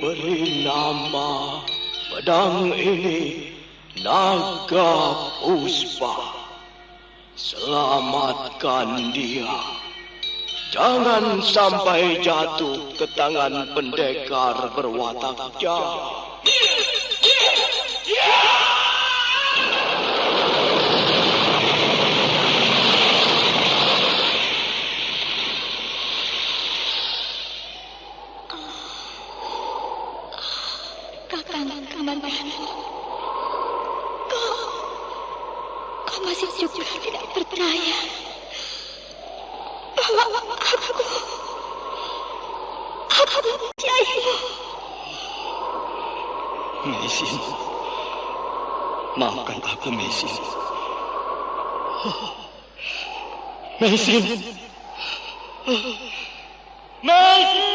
Beri nama pedang ini Naga Puspa. Selamatkan dia. Jangan sampai jatuh ke tangan pendekar berwatak jahat. Kau masih juga tidak percaya bahwa aku mencintaimu. Mesin, maafkan aku, Mesin. Mesin. Mesin.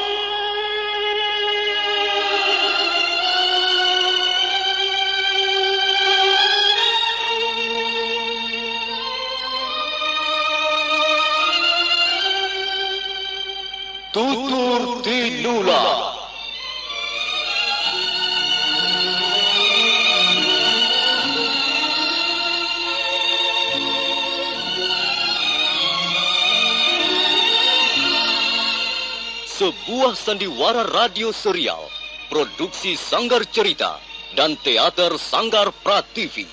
Tutur Tinula. Sebuah sandiwara radio serial, produksi Sanggar Cerita dan Teater Sanggar Prativi.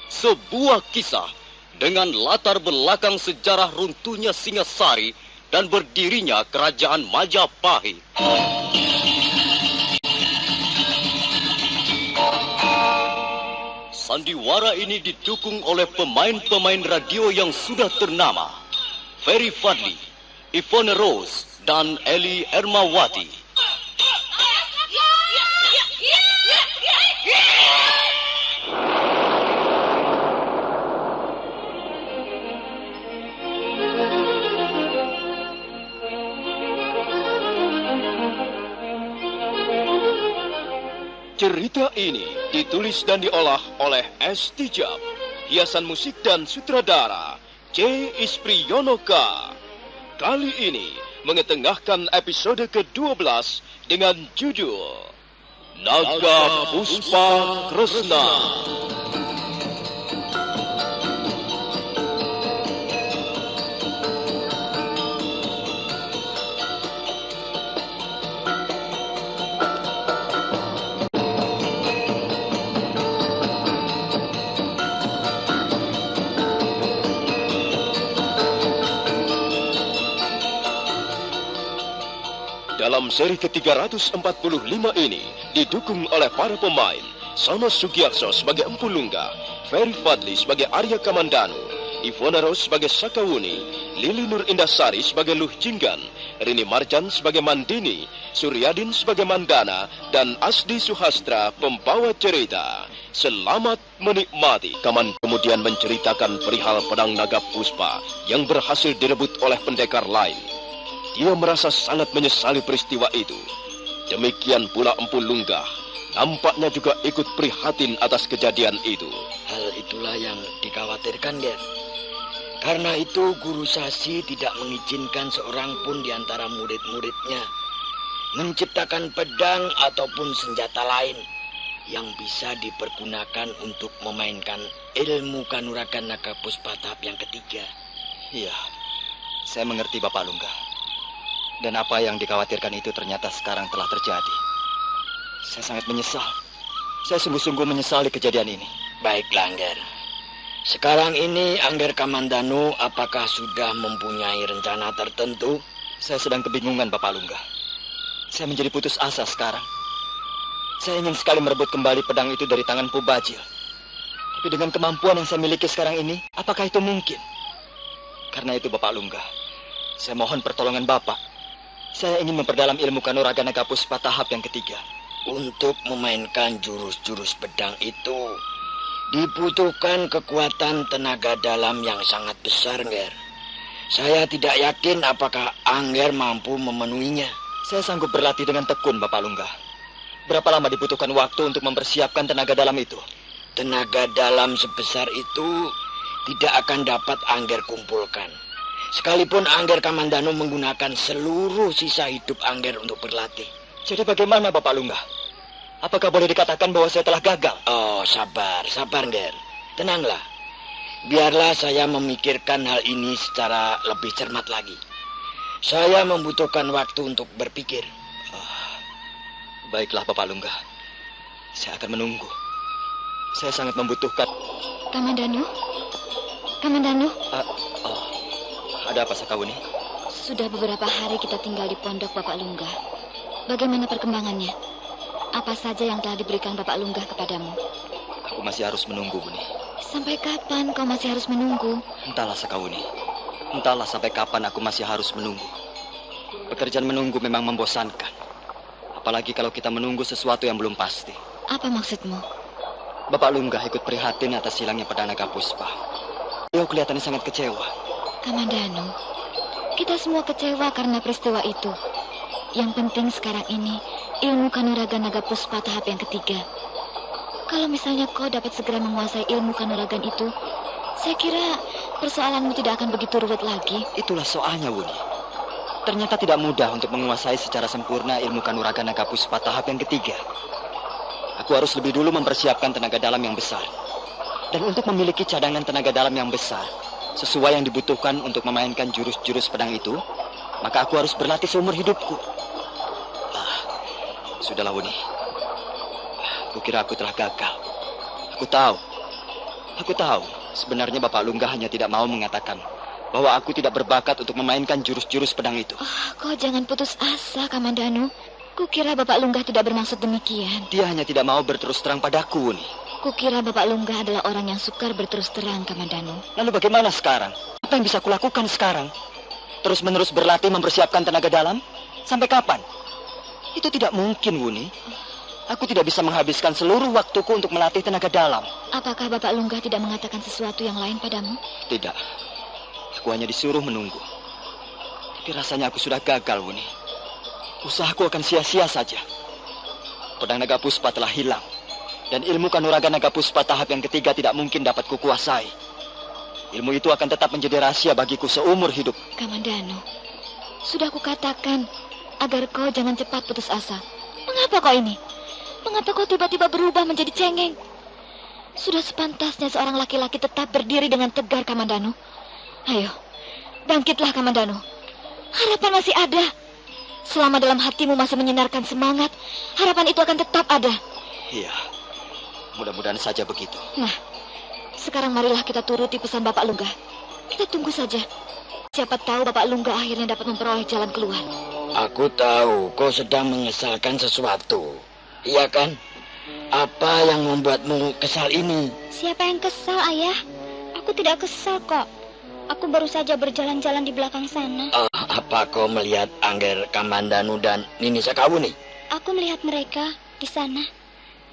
Sebuah kisah dengan latar belakang sejarah runtuhnya Singasari dan berdirinya Kerajaan Majapahit. Sandiwara ini didukung oleh pemain-pemain radio yang sudah ternama. Ferry Fadli, Ivone Rose, dan Eli Ermawati. Cerita ini ditulis dan diolah oleh S. Tijab, hiasan musik dan sutradara C. Ispriyonoka. Kali ini mengetengahkan episode ke-12 dengan judul Naga Puspa Kresna. Dalam seri ke-345 ini didukung oleh para pemain Sono Sugiarso sebagai Empu Lungga, Ferry Fadli sebagai Arya Kamandanu, Ivone Rose sebagai Sakawuni, Lili Nur Indasari sebagai Luh Jinggan, Rini Marjan sebagai Mandini, Suryadin sebagai Mandana, dan Asdi Suhastra pembawa cerita. Selamat menikmati. Kaman kemudian menceritakan perihal pedang naga Puspa yang berhasil direbut oleh pendekar lain. Dia merasa sangat menyesali peristiwa itu. Demikian pula Empu Lunggah. Nampaknya juga ikut prihatin atas kejadian itu. Hal itulah yang dikhawatirkan, Ger. Karena itu Guru Sasi tidak mengizinkan seorang pun di antara murid-muridnya menciptakan pedang ataupun senjata lain yang bisa dipergunakan untuk memainkan ilmu kanuragan naga Puspa tahap yang ketiga. Iya, saya mengerti Bapak Lunggah. Dan apa yang dikhawatirkan itu ternyata sekarang telah terjadi. Saya sangat menyesal. Saya sungguh-sungguh menyesali kejadian ini. Baiklah, Angger. Sekarang ini Angger Kamandanu apakah sudah mempunyai rencana tertentu? Saya sedang kebingungan, Bapak Lunggah. Saya menjadi putus asa sekarang. Saya ingin sekali merebut kembali pedang itu dari tangan Pubajil. Tapi dengan kemampuan yang saya miliki sekarang ini, apakah itu mungkin? Karena itu, Bapak Lunggah, saya mohon pertolongan Bapak. Saya ingin memperdalam ilmu kanuragan naga Puspa tahap yang ketiga. Untuk memainkan jurus-jurus pedang itu dibutuhkan kekuatan tenaga dalam yang sangat besar, Nger. Saya tidak yakin apakah Angger mampu memenuhinya. Saya sanggup berlatih dengan tekun, Bapak Lunggah. Berapa lama dibutuhkan waktu untuk mempersiapkan tenaga dalam itu? Tenaga dalam sebesar itu tidak akan dapat Angger kumpulkan. Sekalipun Angger Kamandanu menggunakan seluruh sisa hidup Angger untuk berlatih. Jadi bagaimana Bapak Lunggah? Apakah boleh dikatakan bahwa saya telah gagal? Oh, sabar, Nger. Tenanglah. Biarlah saya memikirkan hal ini secara lebih cermat lagi. Saya membutuhkan waktu untuk berpikir. Baiklah Bapak Lunggah. Saya akan menunggu. Saya sangat membutuhkan. Kamandanu? Kamandanu? Ada apa Sakawuni? Sudah beberapa hari kita tinggal di pondok Bapak Lunggah. Bagaimana perkembangannya? Apa saja yang telah diberikan Bapak Lunggah kepadamu? Aku masih harus menunggu, Buni. Sampai kapan kau masih harus menunggu? Entahlah Sakawuni. Entahlah sampai kapan aku masih harus menunggu. Pekerjaan menunggu memang membosankan. Apalagi kalau kita menunggu sesuatu yang belum pasti. Apa maksudmu? Bapak Lunggah ikut prihatin atas hilangnya pedang naga puspa. Beliau kelihatannya sangat kecewa. Kamandanu, kita semua kecewa karena peristiwa itu. Yang penting sekarang ini, ilmu kanuragan naga puspa tahap yang ketiga. Kalau misalnya kau dapat segera menguasai ilmu kanuragan itu, saya kira persoalanmu tidak akan begitu ruwet lagi. Itulah soalnya, Wuni. Ternyata tidak mudah untuk menguasai secara sempurna ilmu kanuragan naga puspa tahap yang ketiga. Aku harus lebih dulu mempersiapkan tenaga dalam yang besar. Dan untuk memiliki cadangan tenaga dalam yang besar, sesuai yang dibutuhkan untuk memainkan jurus-jurus pedang itu, maka aku harus berlatih seumur hidupku. Sudahlah, Wuni. Aku kira aku telah gagal. Aku tahu. Sebenarnya Bapak Lunggah hanya tidak mau mengatakan bahwa aku tidak berbakat untuk memainkan jurus-jurus pedang itu. Kau jangan putus asa, Kamandanu. Kukira Bapak Lunggah tidak bermaksud demikian. Dia hanya tidak mau berterus terang padaku, Wuni. Kukira Bapak Lunggah adalah orang yang sukar berterus terang, Kamandanu. Lalu bagaimana sekarang? Apa yang bisa kulakukan sekarang? Terus-menerus berlatih mempersiapkan tenaga dalam? Sampai kapan? Itu tidak mungkin, Wuni. Aku tidak bisa menghabiskan seluruh waktuku untuk melatih tenaga dalam. Apakah Bapak Lunggah tidak mengatakan sesuatu yang lain padamu? Tidak. Aku hanya disuruh menunggu. Tapi rasanya aku sudah gagal, Wuni. Usahaku akan sia-sia saja. Pedang naga puspa telah hilang. Dan ilmu kanuragan naga puspa tahap yang ketiga tidak mungkin dapat kukuasai. Ilmu itu akan tetap menjadi rahasia bagiku seumur hidup. Kamandanu, sudah kukatakan agar kau jangan cepat putus asa. Mengapa kau ini? Mengapa kau tiba-tiba berubah menjadi cengeng? Sudah sepantasnya seorang laki-laki tetap berdiri dengan tegar, Kamandanu. Ayo, bangkitlah, Kamandanu. Harapan masih ada. Selama dalam hatimu masih menyenarkan semangat, harapan itu akan tetap ada. Iya, mudah-mudahan saja begitu. Nah, sekarang marilah kita turuti pesan Bapak Lunggah. Kita tunggu saja. Siapa tahu Bapak Lunggah akhirnya dapat memperoleh jalan keluar. Aku tahu kau sedang mengesalkan sesuatu. Iya kan? Apa yang membuatmu kesal ini? Siapa yang kesal, Ayah? Aku tidak kesal kok. Aku baru saja berjalan-jalan di belakang sana. Apa kau melihat Angger Kamandanu dan Nini Sakawuni? Aku melihat mereka di sana.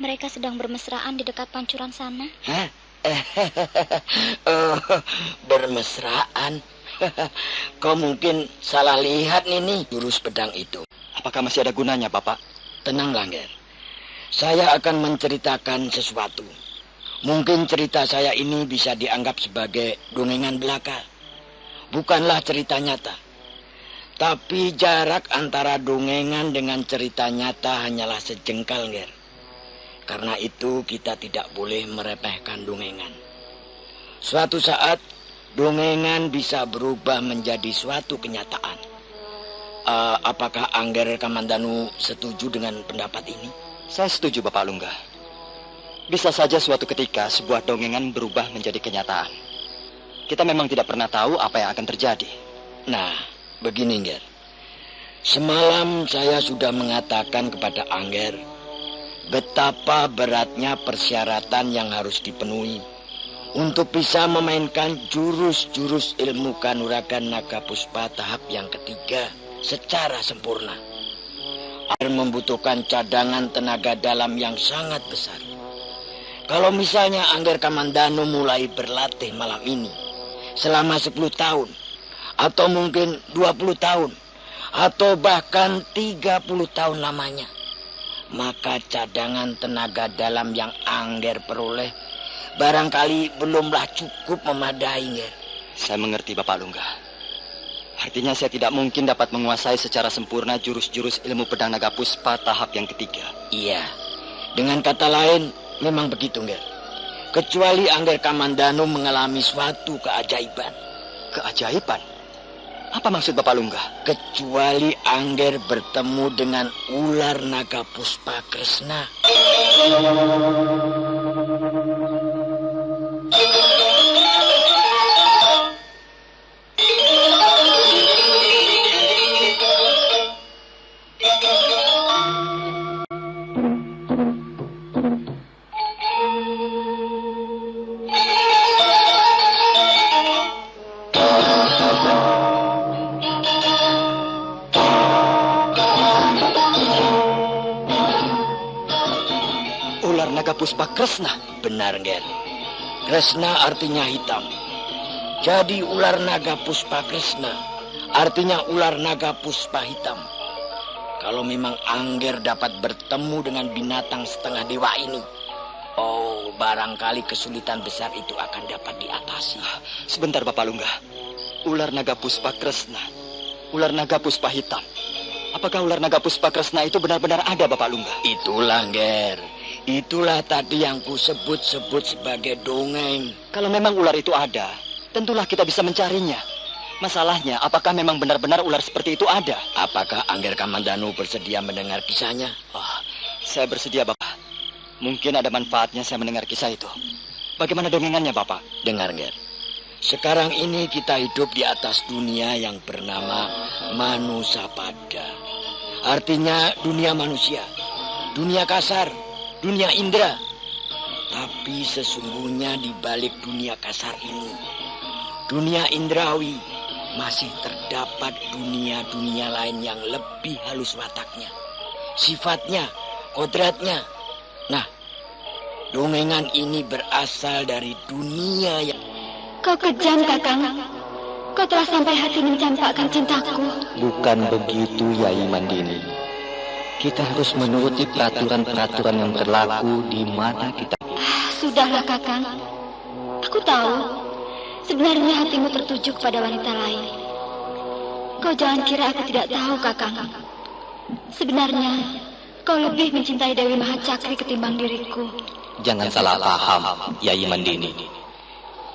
Mereka sedang bermesraan di dekat pancuran sana. Hah? Bermesraan? Kau mungkin salah lihat, Nini, jurus pedang itu. Apakah masih ada gunanya, Bapak? Tenanglah, Nger. Saya akan menceritakan sesuatu. Mungkin cerita saya ini bisa dianggap sebagai dongengan belaka. Bukanlah cerita nyata. Tapi jarak antara dongengan dengan cerita nyata hanyalah sejengkal, Nger. Karena itu kita tidak boleh meremehkan dongengan. Suatu saat, dongengan bisa berubah menjadi suatu kenyataan. Apakah Angger Kamandanu setuju dengan pendapat ini? Saya setuju, Bapak Lunggah. Bisa saja suatu ketika sebuah dongengan berubah menjadi kenyataan. Kita memang tidak pernah tahu apa yang akan terjadi. Nah, begini, Nger. Semalam saya sudah mengatakan kepada Angger betapa beratnya persyaratan yang harus dipenuhi untuk bisa memainkan jurus-jurus ilmu kanuragan naga puspa tahap yang ketiga secara sempurna. Angger membutuhkan cadangan tenaga dalam yang sangat besar. Kalau misalnya Angger Kamandanu mulai berlatih malam ini selama 10 tahun, atau mungkin 20 tahun, atau bahkan 30 tahun lamanya, maka cadangan tenaga dalam yang Angger peroleh barangkali belumlah cukup memadai, Nger. Saya mengerti, Bapak Lunggah. Artinya saya tidak mungkin dapat menguasai secara sempurna jurus-jurus ilmu pedang naga puspa tahap yang ketiga. Iya, dengan kata lain memang begitu, Ngger. Kecuali Angger Kamandanu mengalami suatu keajaiban. Keajaiban? Apa maksud Bapak Lungga? Kecuali Angger bertemu dengan ular naga puspa Kresna. Puspa Kresna. Benar, Ngger. Kresna artinya hitam. Jadi ular naga puspa Kresna artinya ular naga puspa hitam. Kalau memang Angger dapat bertemu dengan binatang setengah dewa ini, oh, barangkali kesulitan besar itu akan dapat diatasi. Sebentar, Bapak Lungga. Ular naga puspa Kresna, ular naga puspa hitam. Apakah ular naga puspa Kresna itu benar-benar ada, Bapak Lungga? Itulah, Ngger. Itulah tadi yang ku sebut-sebut sebagai dongeng. Kalau memang ular itu ada, tentulah kita bisa mencarinya. Masalahnya, apakah memang benar-benar ular seperti itu ada? Apakah Angger Kamandanu bersedia mendengar kisahnya? Oh, saya bersedia, Bapak. Mungkin ada manfaatnya saya mendengar kisah itu. Bagaimana dongengannya, Bapak? Dengar, Ngger. Sekarang ini kita hidup di atas dunia yang bernama Manusapada. Artinya dunia manusia, dunia kasar, dunia indera. Tapi sesungguhnya di balik dunia kasar ini, dunia indrawi, masih terdapat dunia-dunia lain yang lebih halus wataknya, sifatnya, kodratnya. Nah, dongengan ini berasal dari dunia yang... Kau kejam, Kakang. Kau telah sampai hati mencampakkan cintaku. Bukan begitu, Yai Mandini. Kita harus menuruti peraturan-peraturan yang berlaku di mana kita... Sudahlah, Kakang. Aku tahu, sebenarnya hatimu tertuju kepada wanita lain. Kau jangan kira aku tidak tahu, Kakang. Sebenarnya, kau lebih mencintai Dewi Mahacakri ketimbang diriku. Jangan salah paham, Yai Mandini.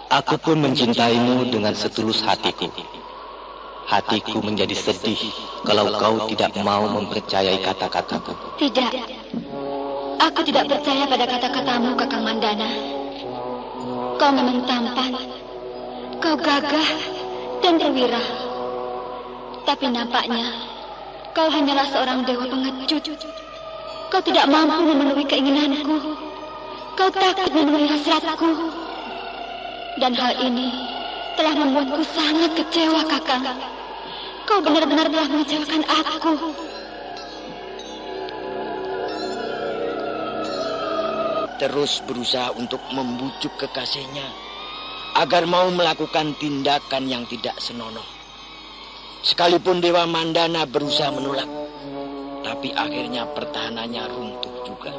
Aku pun mencintaimu dengan setulus hatiku. Hatiku menjadi sedih kalau kau tidak mau mempercayai kata-kataku. Tidak. Aku tidak percaya pada kata-katamu, Kakang Mandana. Kau memang tampan. Kau gagah dan perwira. Tapi nampaknya kau hanyalah seorang dewa pengecut. Kau tidak mampu memenuhi keinginanku. Kau takut memenuhi hasratku. Dan hal ini telah membuatku sangat kecewa, Kakang. Kau benar-benar telah mengecewakan aku. Terus berusaha untuk membujuk kekasihnya agar mau melakukan tindakan yang tidak senonoh. Sekalipun Dewa Mandana berusaha menolak, tapi akhirnya pertahanannya runtuh juga.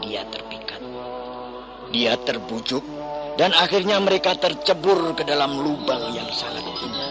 Dia terpikat, dia terbujuk, dan akhirnya mereka tercebur ke dalam lubang yang sangat hina.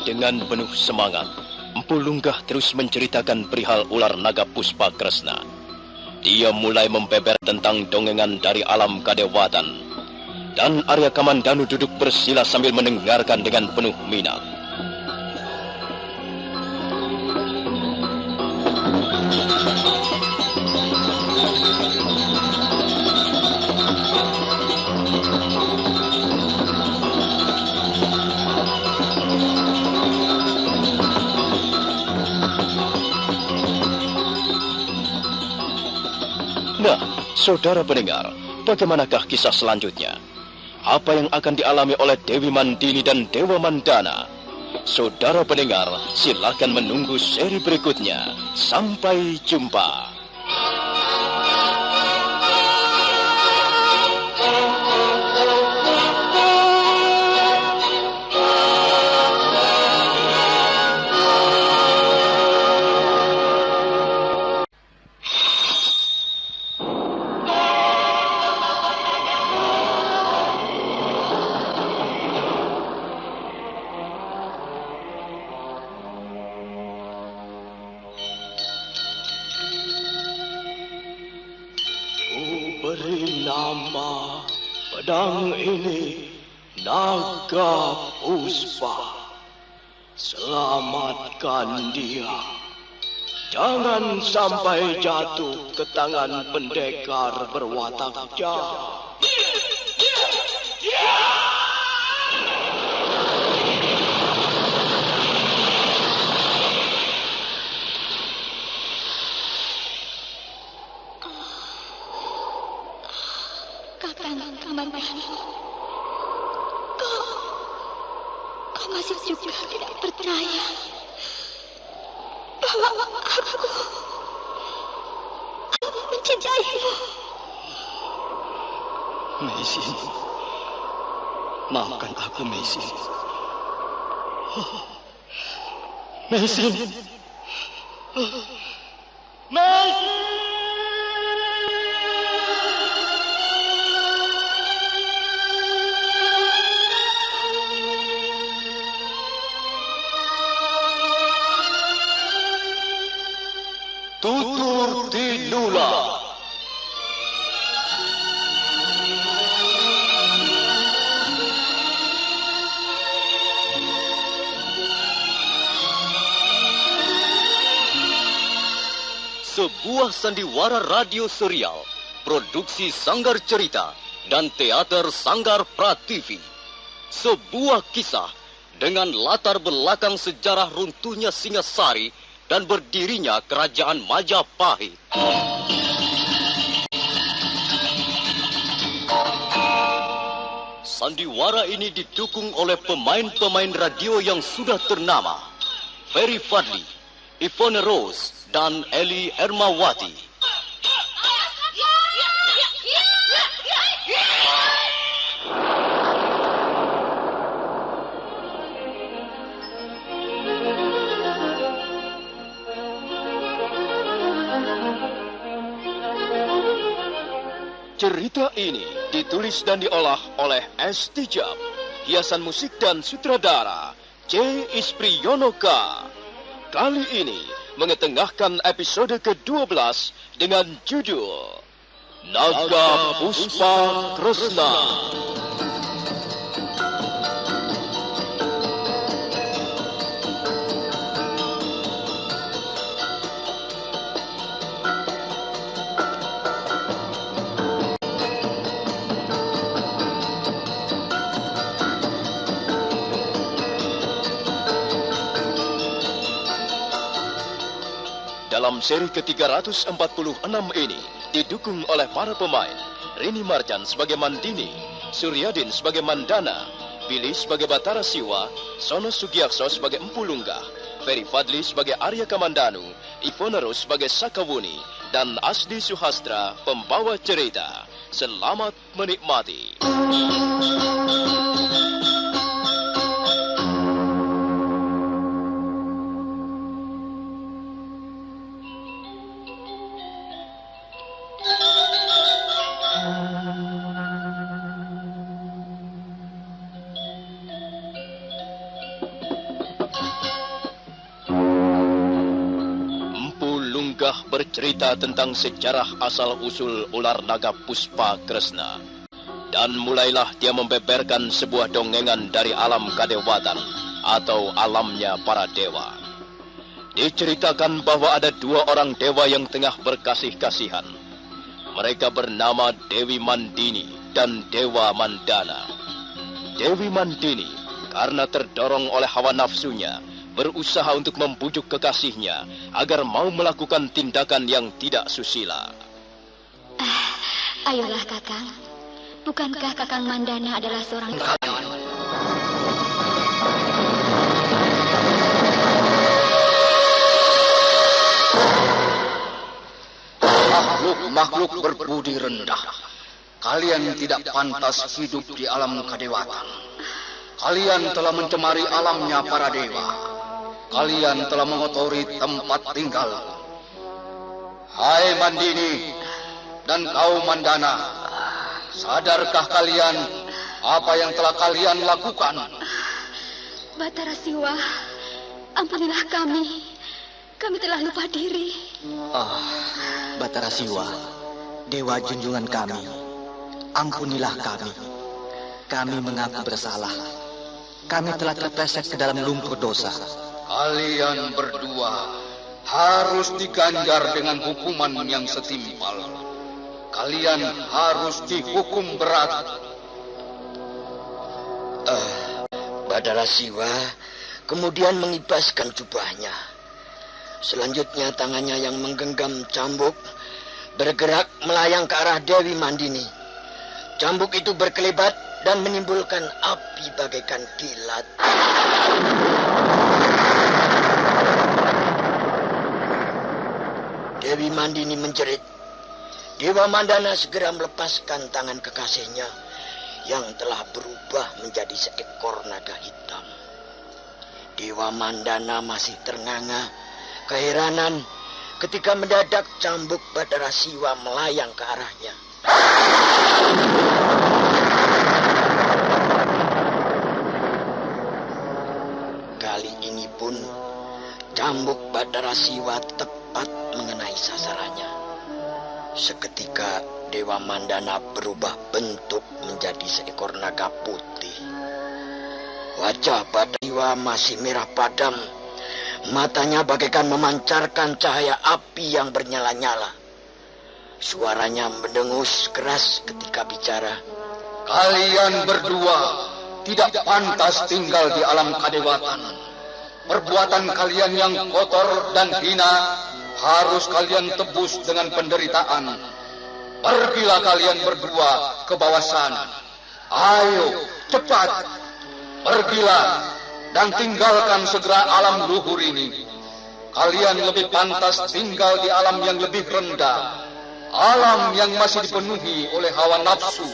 Dengan penuh semangat, Empu Lunggah terus menceritakan perihal ular naga puspa Kresna. Dia mulai membeber tentang dongengan dari alam kadewatan. Dan Arya Kamandanu duduk bersila sambil mendengarkan dengan penuh minat. Nah, saudara pendengar, bagaimanakah kisah selanjutnya? Apa yang akan dialami oleh Dewi Mandini dan Dewa Mandana? Saudara pendengar, silakan menunggu seri berikutnya. Sampai jumpa. Pedang ini naga puspa. Selamatkan dia. Jangan sampai jatuh ke tangan pendekar berwatak jahat. Kakang Mandana, kau masih juga tidak percaya bahwa aku mencintaimu. Maisin, maafkan aku, Maisin. Maisin. Maisin. Tutur Tinula. Sebuah sandiwara radio serial, produksi Sanggar Cerita dan Teater Sanggar Prativi. Sebuah kisah dengan latar belakang sejarah runtuhnya Singasari dan berdirinya Kerajaan Majapahit. Sandiwara ini didukung oleh pemain-pemain radio yang sudah ternama, Ferry Fadli, Ivone Rose, dan Eli Ermawati. Cerita ini ditulis dan diolah oleh S. Tijab, hiasan musik dan sutradara C. Ispriyonoka. Kali ini mengetengahkan episode ke-12 dengan judul Naga Puspa Kresna. Dalam seri ke-346 ini didukung oleh para pemain Rini Marjan sebagai Mandini, Suryadin sebagai Mandana, Billy sebagai Batara Siwa, Sono Sugiarso sebagai Empu Lunggah, Ferry Fadli sebagai Arya Kamandanu, Ivone Rose sebagai Sakawuni, dan Asdi Suhastra pembawa cerita. Selamat menikmati. Bercerita tentang sejarah asal-usul ular naga Puspa Kresna. Dan mulailah dia membeberkan sebuah dongengan dari alam kadewatan atau alamnya para dewa. Diceritakan bahwa ada dua orang dewa yang tengah berkasih-kasihan. Mereka bernama Dewi Mandini dan Dewa Mandana. Dewi Mandini karena terdorong oleh hawa nafsunya berusaha untuk membujuk kekasihnya agar mau melakukan tindakan yang tidak susila. Ayolah Kakang, bukankah Kakang Mandana adalah seorang makhluk berbudi rendah. Kalian tidak pantas hidup di alam kadewatan. Kalian telah mencemari alamnya para dewa. Kalian telah mengotori tempat tinggal. Hai Mandini dan kaum Mandana, sadarkah kalian apa yang telah kalian lakukan? Batara Siwa, ampunilah kami. Kami telah lupa diri. Batara Siwa, dewa junjungan kami. ampunilah kami. Kami mengaku bersalah. Kami telah terpleset ke dalam lumpur dosa. Kalian berdua harus diganjar dengan hukuman yang setimpal. Kalian harus dihukum berat. Badara Siwa kemudian mengibaskan jubahnya. Selanjutnya tangannya yang menggenggam cambuk bergerak melayang ke arah Dewi Mandini. Cambuk itu berkelebat dan menimbulkan api bagaikan kilat. Dewi Mandini menjerit. Dewa Mandana segera melepaskan tangan kekasihnya yang telah berubah menjadi seekor naga hitam. Dewa Mandana masih ternganga, keheranan ketika mendadak cambuk Badara Siwa melayang ke arahnya. Kali ini pun cambuk Badara Siwa tepat mengenai sasarannya. Seketika Dewa Mandana berubah bentuk menjadi seekor naga putih. Wajah Badara Siwa masih merah padam. Matanya bagaikan memancarkan cahaya api yang bernyala-nyala. Suaranya mendengus keras ketika bicara. Kalian berdua tidak pantas tinggal di alam kadewatan. Perbuatan kalian yang kotor dan hina harus kalian tebus dengan penderitaan. Pergilah kalian berdua ke bawah sana. Ayo, cepat. Pergilah dan tinggalkan segera alam luhur ini. Kalian lebih pantas tinggal di alam yang lebih rendah. Alam yang masih dipenuhi oleh hawa nafsu.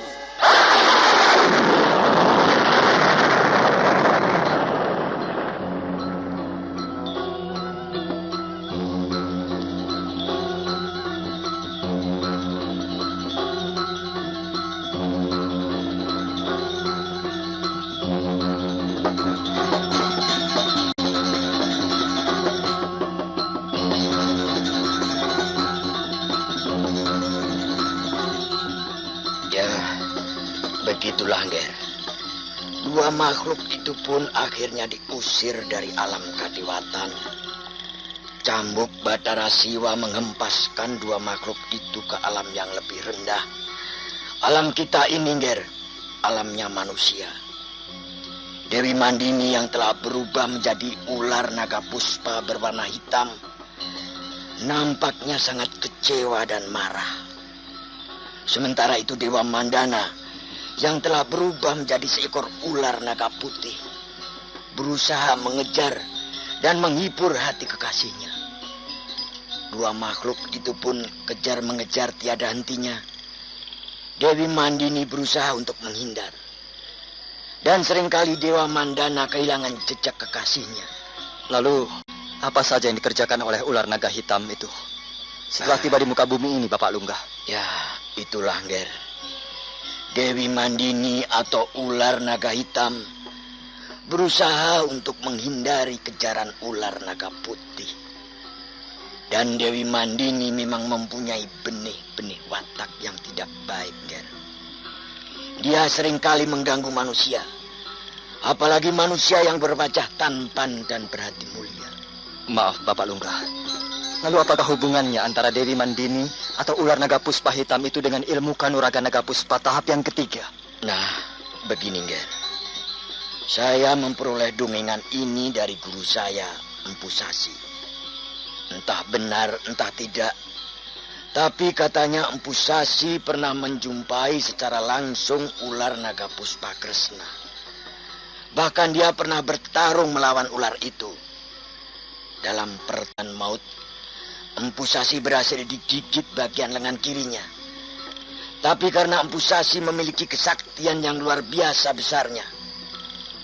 Begitulah, Ger. Dua makhluk itu pun akhirnya diusir dari alam kadewatan. Cambuk Badara Siwa menghempaskan dua makhluk itu ke alam yang lebih rendah. Alam kita ini, Ger, alamnya manusia. Dewi Mandini yang telah berubah menjadi ular naga puspa berwarna hitam, nampaknya sangat kecewa dan marah. Sementara itu Dewa Mandana yang telah berubah menjadi seekor ular naga putih berusaha mengejar dan menghibur hati kekasihnya. Dua makhluk itu pun kejar mengejar tiada hentinya. Dewi Mandini berusaha untuk menghindar. Dan seringkali Dewa Mandana kehilangan jejak kekasihnya. Lalu, apa saja yang dikerjakan oleh ular naga hitam itu setelah tiba di muka bumi ini, Bapak Lungga? Ya, itulah, Ger. Dewi Mandini atau ular naga hitam berusaha untuk menghindari kejaran ular naga putih. Dan Dewi Mandini memang mempunyai benih-benih watak yang tidak baik, Ger. Dia seringkali mengganggu manusia, apalagi manusia yang berwajah tampan dan berhati mulia. Maaf, Bapak Lungga. Lalu apakah hubungannya antara Dewi Mandini atau ular naga puspa hitam itu dengan ilmu kanuraga naga puspa tahap yang ketiga? Nah, begini, Ger. Saya memperoleh dongeng ini dari guru saya, Empu Sasi. Entah benar, entah tidak. Tapi katanya Empu Sasi pernah menjumpai secara langsung ular naga puspa Kresna. Bahkan dia pernah bertarung melawan ular itu. Dalam pertarungan maut, Empu Sasi berhasil digigit bagian lengan kirinya. Tapi karena Empu Sasi memiliki kesaktian yang luar biasa besarnya,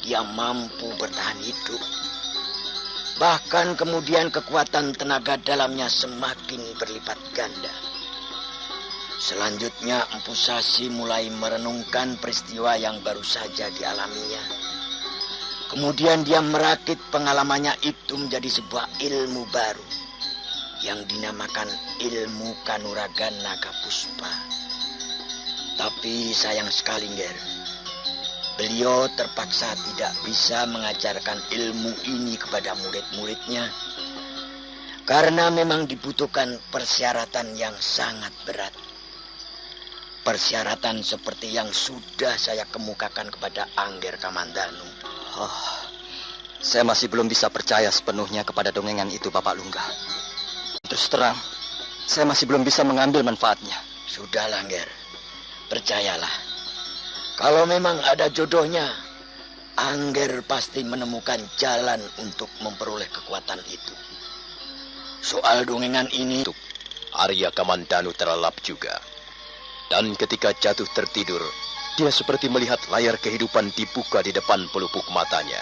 dia mampu bertahan hidup. Bahkan kemudian kekuatan tenaga dalamnya semakin berlipat ganda. Selanjutnya Empu Sasi mulai merenungkan peristiwa yang baru saja dialaminya. Kemudian dia merakit pengalamannya itu menjadi sebuah ilmu baru yang dinamakan ilmu kanuragan naga puspa. Tapi sayang sekali, Nger. Beliau terpaksa tidak bisa mengajarkan ilmu ini kepada murid-muridnya. Karena memang dibutuhkan persyaratan yang sangat berat. Persyaratan seperti yang sudah saya kemukakan kepada Angger Kamandanu. Saya masih belum bisa percaya sepenuhnya kepada dongengan itu, Bapak Lungga. Terus terang, saya masih belum bisa mengambil manfaatnya. Sudahlah, Nger. Percayalah. Kalau memang ada jodohnya, Angger pasti menemukan jalan untuk memperoleh kekuatan itu. Soal dongengan ini, Arya Kamandanu terlelap juga. Dan ketika jatuh tertidur, dia seperti melihat layar kehidupan dibuka di depan pelupuk matanya.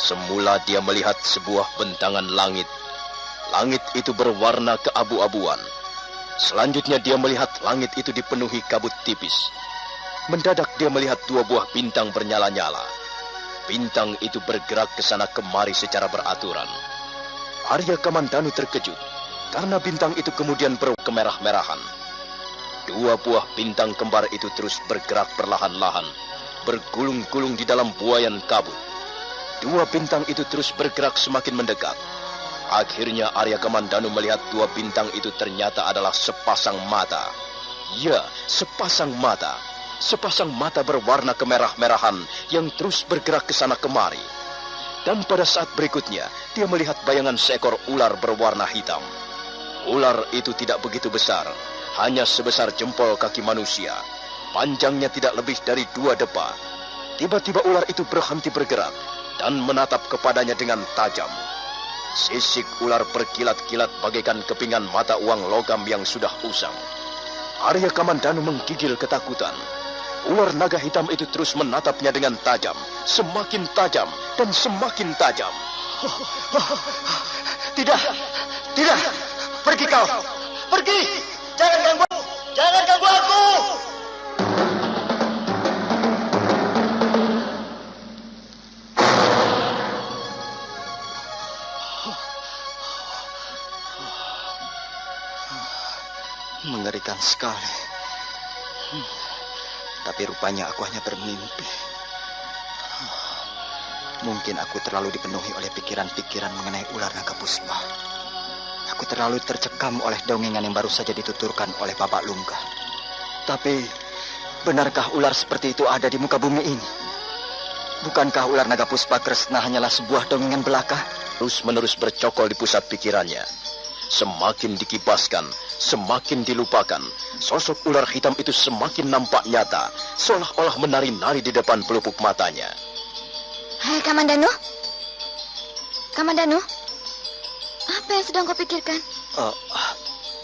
Semula dia melihat sebuah bentangan langit. Langit itu berwarna keabu-abuan. Selanjutnya dia melihat langit itu dipenuhi kabut tipis. Mendadak dia melihat 2 buah bintang bernyala-nyala. Bintang itu bergerak ke sana kemari secara beraturan. Arya Kamandanu terkejut karena bintang itu kemudian berkemerah-merahan. 2 buah bintang kembar itu terus bergerak perlahan-lahan, bergulung-gulung di dalam buayan kabut. 2 bintang itu terus bergerak semakin mendekat. Akhirnya Arya Kamandanu melihat 2 bintang itu ternyata adalah sepasang mata. Ya, sepasang mata. Sepasang mata berwarna kemerah-merahan yang terus bergerak ke sana kemari. Dan pada saat berikutnya, dia melihat bayangan seekor ular berwarna hitam. Ular itu tidak begitu besar, hanya sebesar jempol kaki manusia. Panjangnya tidak lebih dari 2 depa. Tiba-tiba ular itu berhenti bergerak dan menatap kepadanya dengan tajam. Sisik ular berkilat-kilat bagaikan kepingan mata uang logam yang sudah usang. Arya Kamandanu menggigil ketakutan. Ular naga hitam itu terus menatapnya dengan tajam, semakin tajam dan semakin tajam. Tidak, pergi kau, pergi, jangan ganggu aku. Mengerikan sekali. Tapi rupanya aku hanya bermimpi. Mungkin aku terlalu dipenuhi oleh pikiran-pikiran mengenai ular naga puspa. Aku terlalu tercekam oleh dongengan yang baru saja dituturkan oleh Bapak Lungga. Tapi, benarkah ular seperti itu ada di muka bumi ini? Bukankah ular naga puspa Kresna hanyalah sebuah dongengan belaka? Terus-menerus bercokol di pusat pikirannya. Semakin dikipaskan, semakin dilupakan. Sosok ular hitam itu semakin nampak nyata, seolah-olah menari-nari di depan pelupuk matanya. Hai Kamandanu? Kamandanu? Apa yang sedang kau pikirkan?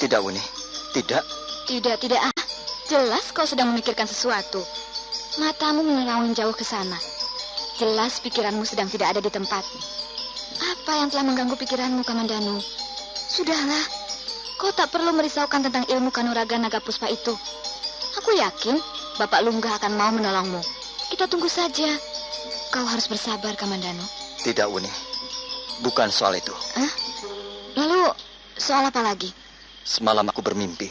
Tidak, Wuni. Tidak. Tidak. Jelas kau sedang memikirkan sesuatu. Matamu menerawang jauh ke sana. Jelas pikiranmu sedang tidak ada di tempat. Apa yang telah mengganggu pikiranmu, Kamandanu? Sudahlah, kau tak perlu merisaukan tentang ilmu kanuraga naga puspa itu. Aku yakin Bapak Lungga akan mau menolongmu. Kita tunggu saja. Kau harus bersabar, Kamandanu. Tidak, Wuni. Bukan soal itu. Lalu, soal apa lagi? Semalam aku bermimpi.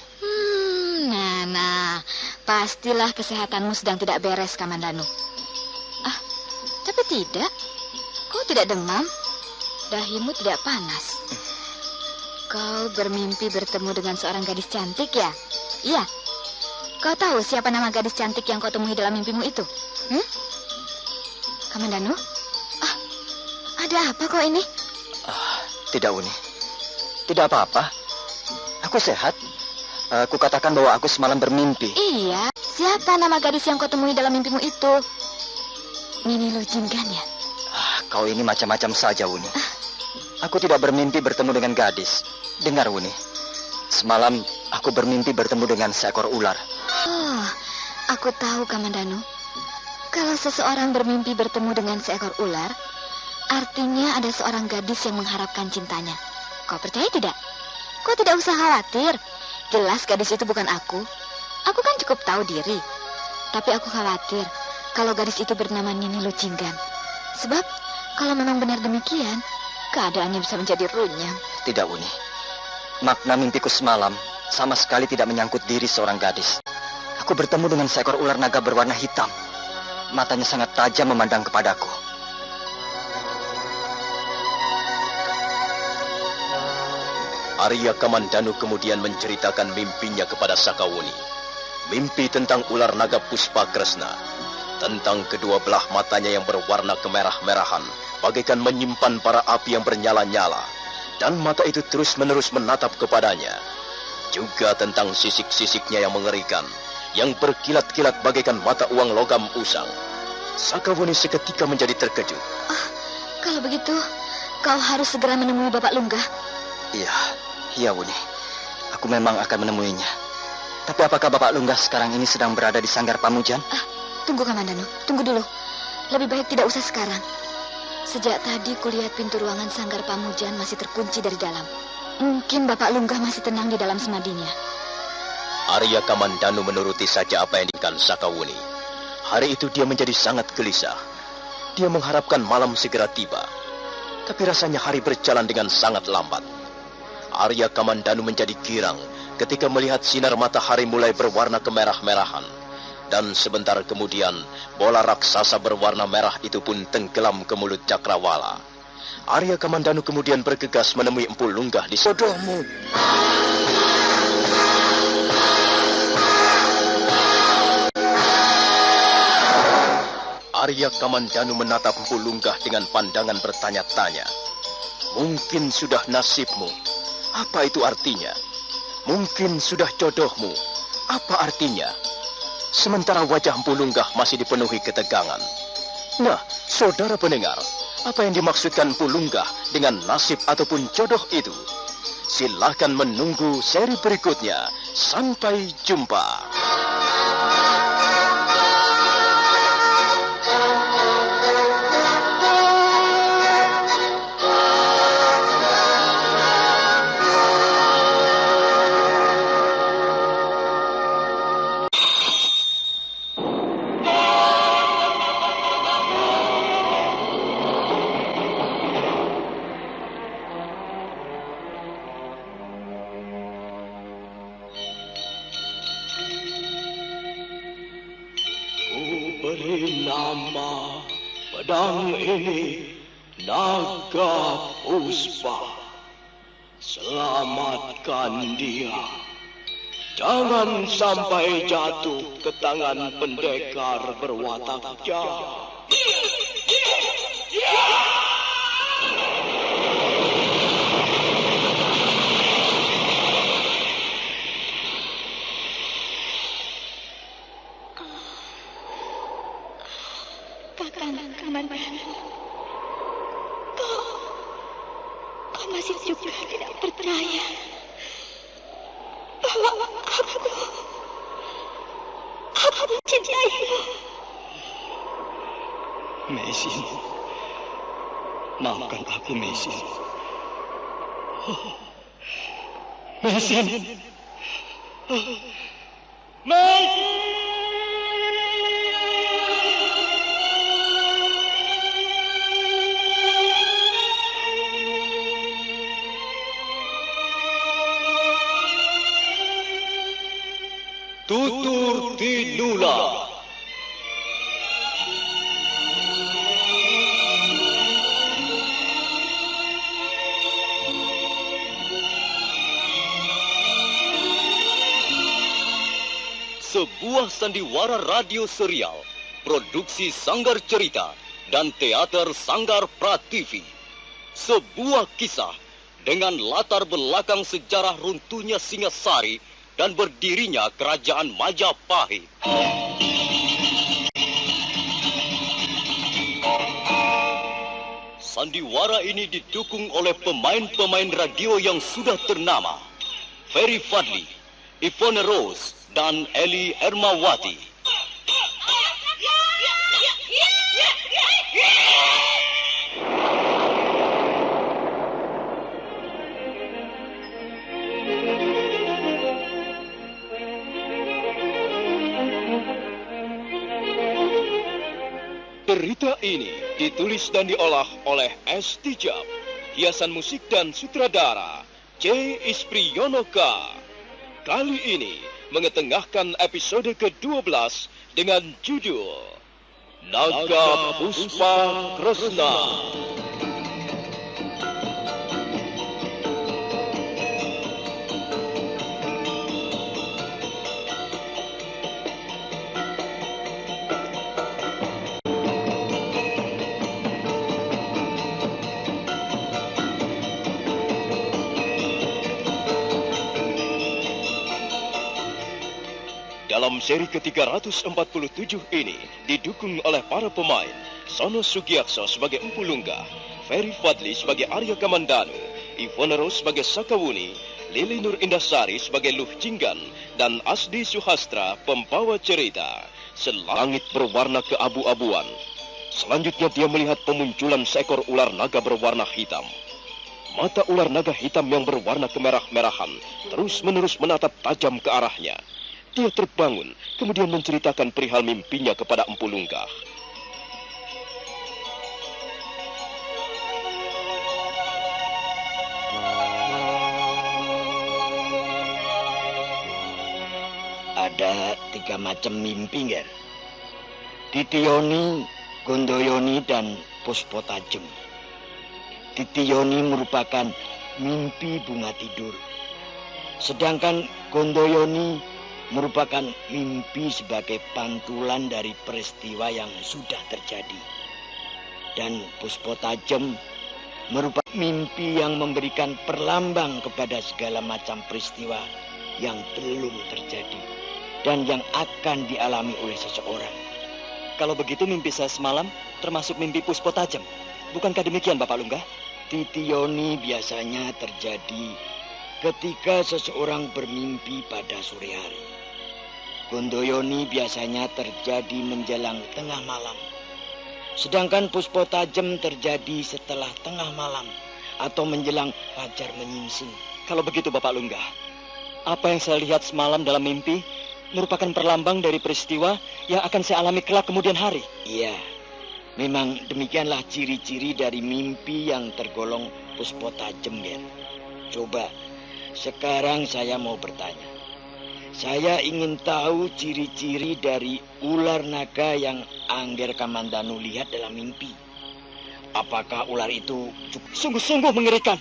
Nah, pastilah kesehatanmu sedang tidak beres, Kamandanu. Tapi tidak. Kau tidak demam. Dahimu tidak panas. Kau bermimpi bertemu dengan seorang gadis cantik, ya? Iya. Kau tahu siapa nama gadis cantik yang kau temui dalam mimpimu itu? Kamandanu? Ada apa kau ini? Tidak, Wuni. Tidak apa-apa. Aku sehat. Aku katakan bahwa aku semalam bermimpi. Iya. Siapa nama gadis yang kau temui dalam mimpimu itu? Nini Lujinggan, ya? Kau ini macam-macam saja, Wuni. Aku tidak bermimpi bertemu dengan gadis. Dengar, Wuni. Semalam aku bermimpi bertemu dengan seekor ular. Aku tahu, Kamandanu. Kalau seseorang bermimpi bertemu dengan seekor ular, artinya ada seorang gadis yang mengharapkan cintanya. Kau percaya tidak? Kau tidak usah khawatir. Jelas gadis itu bukan aku. Aku kan cukup tahu diri. Tapi aku khawatir kalau gadis itu bernama Nini Lucinggan. Sebab kalau memang benar demikian, keadaannya bisa menjadi runyam. Tidak, Wuni. Makna mimpiku semalam sama sekali tidak menyangkut diri seorang gadis. Aku bertemu dengan seekor ular naga berwarna hitam. Matanya sangat tajam memandang kepadaku. Arya Kamandanu kemudian menceritakan mimpinya kepada Sakawuni. Mimpi tentang ular naga Puspa Kresna. Tentang kedua belah matanya yang berwarna kemerah-merahan, bagaikan menyimpan bara api yang bernyala-nyala. Dan mata itu terus-menerus menatap kepadanya. Juga tentang sisik-sisiknya yang mengerikan, yang berkilat-kilat bagaikan mata uang logam usang. Sakawuni seketika menjadi terkejut. Kalau begitu, kau harus segera menemui Bapak Lunggah. Iya, Wuni. Aku memang akan menemuinya. Tapi apakah Bapak Lunggah sekarang ini sedang berada di Sanggar Pamujan? Tunggu, Kamandanu. Tunggu dulu. Lebih baik tidak usah sekarang. Sejak tadi kulihat pintu ruangan Sanggar Pamujan masih terkunci dari dalam. Mungkin Bapak Lunggah masih tenang di dalam semadinya. Arya Kamandanu menuruti saja apa yang diinginkan Sakawuni. Hari itu dia menjadi sangat gelisah. Dia mengharapkan malam segera tiba. Tapi rasanya hari berjalan dengan sangat lambat. Arya Kamandanu menjadi girang ketika melihat sinar matahari mulai berwarna kemerah-merahan. Dan sebentar kemudian, bola raksasa berwarna merah itu pun tenggelam ke mulut Cakrawala. Arya Kamandanu kemudian bergegas menemui Empu Lunggah di sodohmu. Arya Kamandanu menatap Empu Lunggah dengan pandangan bertanya-tanya. Mungkin sudah nasibmu. Apa itu artinya? Mungkin sudah jodohmu. Apa artinya? Sementara wajah Empu Lunggah masih dipenuhi ketegangan. Nah, saudara pendengar, apa yang dimaksudkan Empu Lunggah dengan nasib ataupun jodoh itu? Silahkan menunggu seri berikutnya. Sampai jumpa. Beri nama pedang ini Naga Puspa. Selamatkan dia. Jangan sampai jatuh ke tangan pendekar berwatak jahat. Kamandanu, kau masih juga tidak percaya bahwa aku mencintaimu. Mesin, maafkan aku, Mesin. Mesin, Mesin. Tutur Tinula. Sebuah sandiwara radio serial, produksi Sanggar Cerita dan Teater Sanggar Prativi. Sebuah kisah dengan latar belakang sejarah runtuhnya Singasari dan berdirinya Kerajaan Majapahit. Sandiwara ini didukung oleh pemain-pemain radio yang sudah ternama. Ferry Fadli, Ivone Rose, dan Eli Ermawati. Cerita ini ditulis dan diolah oleh S. Tijab, hiasan musik dan sutradara C. Ispriyonoka. Kali ini mengetengahkan episode ke-12 dengan judul Naga Puspa Kresna. Dalam seri ke-347 ini didukung oleh para pemain Sono Sugiarso sebagai Empu Lungga, Ferry Fadli sebagai Arya Kamandanu, Ivone Rose sebagai Sakawuni, Lili Nur Indasari sebagai Luh Jinggan, dan Asdi Suhastra pembawa cerita. Selangit berwarna keabu-abuan. Selanjutnya dia melihat pemunculan seekor ular naga berwarna hitam. Mata ular naga hitam yang berwarna kemerah-merahan terus-menerus menatap tajam ke arahnya. Dia terbangun, kemudian menceritakan perihal mimpinya kepada Empu Lungga. Ada 3 macam mimpi, Nger. Titiyoni, Gondoyoni, dan Puspotajem. Titiyoni merupakan mimpi bunga tidur. Sedangkan Gondoyoni merupakan mimpi sebagai pantulan dari peristiwa yang sudah terjadi. Dan Puspotajem merupakan mimpi yang memberikan perlambang kepada segala macam peristiwa yang belum terjadi dan yang akan dialami oleh seseorang. Kalau begitu mimpi saya semalam termasuk mimpi Puspotajem. Bukankah demikian, Bapak Lungga? Titiyoni biasanya terjadi ketika seseorang bermimpi pada sore hari. Gondoyoni biasanya terjadi menjelang tengah malam. Sedangkan Puspotajem terjadi setelah tengah malam atau menjelang fajar menyingsing. Kalau begitu, Bapak Lungga, apa yang saya lihat semalam dalam mimpi merupakan perlambang dari peristiwa yang akan saya alami kelak kemudian hari. Iya, memang demikianlah ciri-ciri dari mimpi yang tergolong Puspotajem, Ger. Coba, sekarang saya mau bertanya. Saya ingin tahu ciri-ciri dari ular naga yang Angger Kamandanu lihat dalam mimpi. Apakah ular itu sungguh-sungguh mengerikan?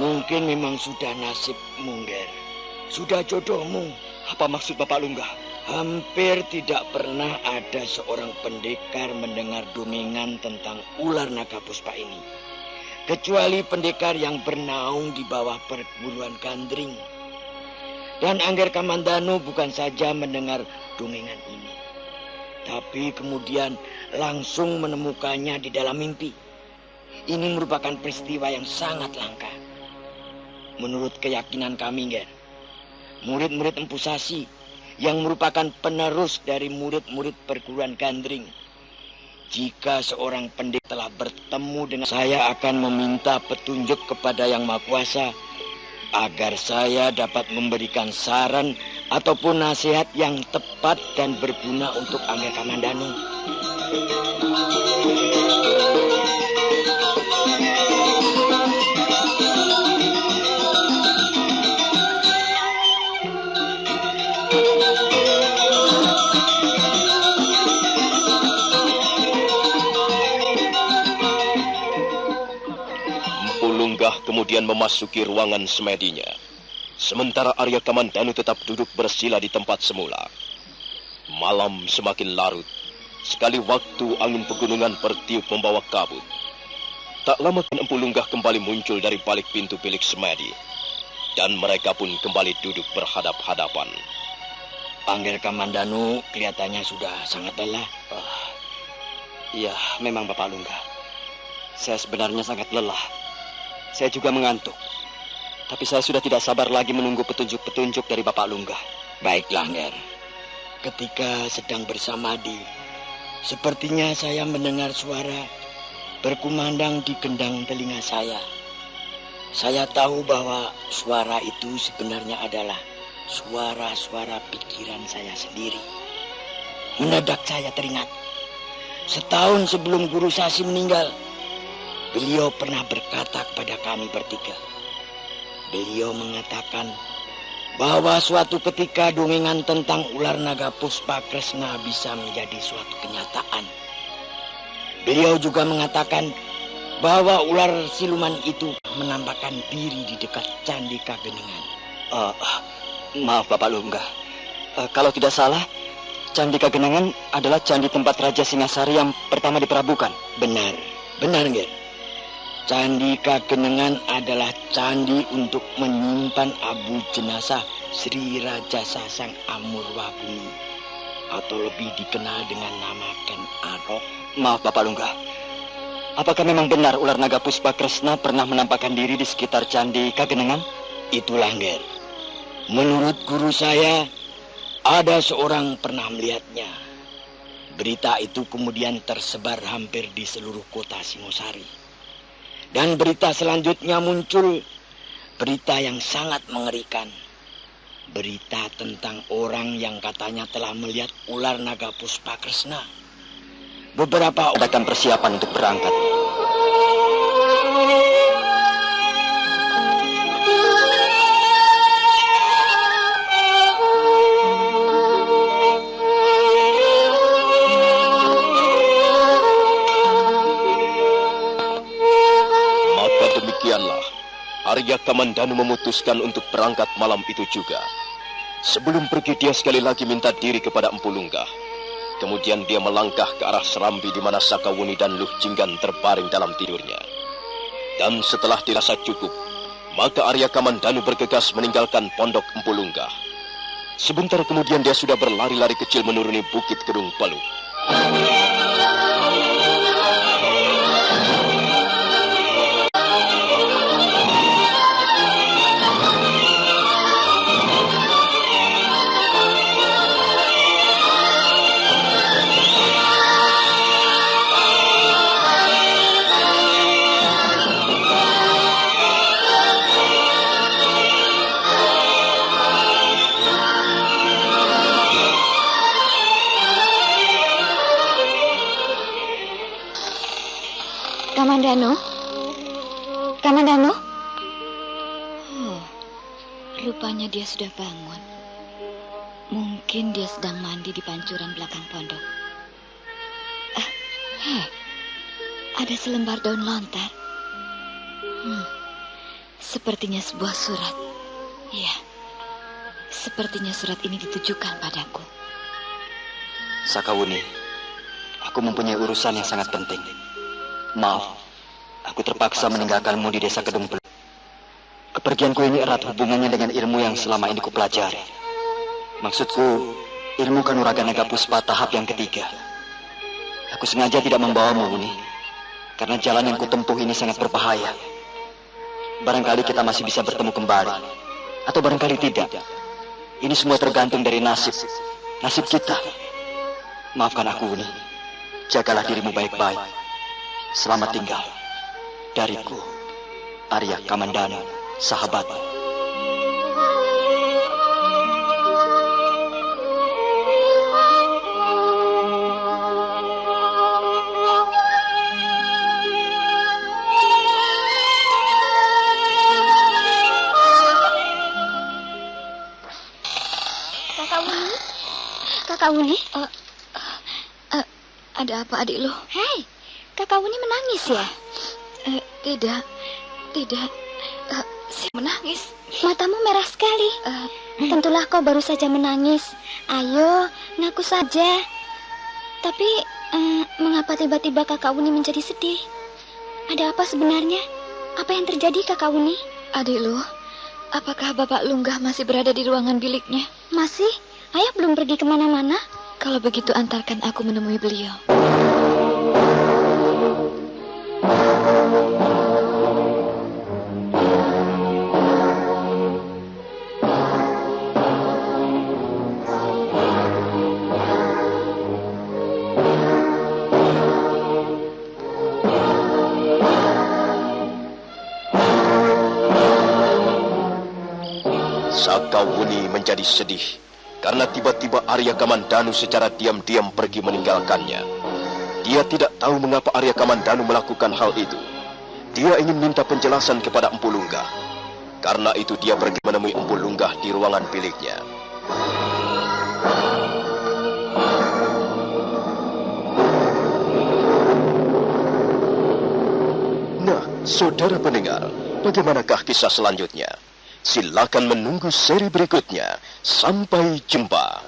Mungkin memang sudah nasibmu, Nger. Sudah jodohmu. Apa maksud Bapak Lungga? Hampir tidak pernah ada seorang pendekar mendengar dongeng tentang ular naga puspa ini. Kecuali pendekar yang bernaung di bawah perguruan Gandring. Dan Angger Kamandanu bukan saja mendengar dongengan ini, tapi kemudian langsung menemukannya di dalam mimpi. Ini merupakan peristiwa yang sangat langka. Menurut keyakinan kami, Nger, murid-murid Empu Sasi yang merupakan penerus dari murid-murid perguruan Gandring. Jika seorang pendekar telah bertemu dengan saya, akan meminta petunjuk kepada Yang Maha Kuasa agar saya dapat memberikan saran ataupun nasihat yang tepat dan berguna untuk Angger Kamandanu. Kemudian memasuki ruangan semedinya. Sementara Arya Kamandanu tetap duduk bersila di tempat semula. Malam semakin larut. Sekali waktu angin pegunungan bertiup membawa kabut. Tak lama Empu Lungga kembali muncul dari balik pintu bilik semedi. Dan mereka pun kembali duduk berhadap-hadapan. Angger Kamandanu kelihatannya sudah sangat lelah. Iya, memang Bapak Lungga. Saya sebenarnya sangat lelah. Saya juga mengantuk. Tapi saya sudah tidak sabar lagi menunggu petunjuk-petunjuk dari Bapak Lungga. Baiklah, Nger. Ketika sedang bersamadi, sepertinya saya mendengar suara berkumandang di gendang telinga saya. Saya tahu bahwa suara itu sebenarnya adalah suara-suara pikiran saya sendiri. Mendadak saya teringat, setahun sebelum Guru Sasi meninggal, beliau pernah berkata kepada kami bertiga. Beliau mengatakan bahwa suatu ketika dongengan tentang ular naga Puspakresna bisa menjadi suatu kenyataan. Beliau juga mengatakan bahwa ular siluman itu menampakkan diri di dekat Candi Kagenengan. Maaf Bapak Lungga, kalau tidak salah, Candi Kagenengan adalah candi tempat Raja Singasari yang pertama diperabukan. Benar, Nger. Candi Kagenengan adalah candi untuk menyimpan abu jenazah Sri Raja Sasang Amurwabumi, atau lebih dikenal dengan nama Ken Arok. Maaf Bapak Lungga, apakah memang benar ular naga Puspakresna pernah menampakkan diri di sekitar Candi Kagenengan? Itulah, Nger. Menurut guru saya, ada seorang pernah melihatnya. Berita itu kemudian tersebar hampir di seluruh kota Singosari. Dan berita selanjutnya muncul, berita yang sangat mengerikan. Berita tentang orang yang katanya telah melihat ular naga Puspakresna. Beberapa adakan persiapan untuk berangkat. Maka demikianlah, Arya Kamandanu memutuskan untuk berangkat malam itu juga. Sebelum pergi, dia sekali lagi minta diri kepada Empu Lunggah. Kemudian dia melangkah ke arah Serambi di mana Sakawuni dan Luh Jinggan terbaring dalam tidurnya. Dan setelah dirasa cukup, maka Arya Kamandanu bergegas meninggalkan pondok Empu Lunggah. Sebentar kemudian dia sudah berlari-lari kecil menuruni Bukit Kedung Peluk. Kamandanu? Oh, rupanya dia sudah bangun. Mungkin dia sedang mandi di pancuran belakang pondok. Ada selembar daun lontar. Sepertinya sebuah surat. Ya, sepertinya surat ini ditujukan padaku. Sakawuni, aku mempunyai urusan yang sangat penting. Maaf, aku terpaksa meninggalkanmu di desa Kedung Peluk. Kepergianku ini erat hubungannya dengan ilmu yang selama ini kupelajari. Maksudku, ilmu Kanuragan Naga Puspa tahap yang ketiga. Aku sengaja tidak membawamu, Wuni, karena jalan yang kutempuh ini sangat berbahaya. Barangkali kita masih bisa bertemu kembali, atau barangkali tidak. Ini semua tergantung dari nasib kita. Maafkan aku, Wuni. Jagalah dirimu baik-baik. Selamat tinggal. Dariku, Arya Kamandanu, sahabat. Kakak Wuni? Ada apa adik lu? Hei, Kakak Wuni menangis ya? Tidak. Menangis. Matamu merah sekali. Tentulah kau baru saja menangis. Ayo, ngaku saja. Tapi, mengapa tiba-tiba Kakak Wuni menjadi sedih? Ada apa sebenarnya? Apa yang terjadi, Kakak Wuni? Adik lu, apakah Bapak Lunggah masih berada di ruangan biliknya? Masih? Ayah belum pergi kemana-mana? Kalau begitu antarkan aku menemui beliau. Sakawuni menjadi sedih karena tiba-tiba Arya Kamandanu secara diam-diam pergi meninggalkannya. Dia tidak tahu mengapa Arya Kamandanu melakukan hal itu. Dia ingin minta penjelasan kepada Empu Lunggah. Karena itu dia pergi menemui Empu Lunggah di ruangan biliknya. Nah, saudara pendengar, bagaimanakah kisah selanjutnya? Silakan menunggu seri berikutnya. Sampai jumpa.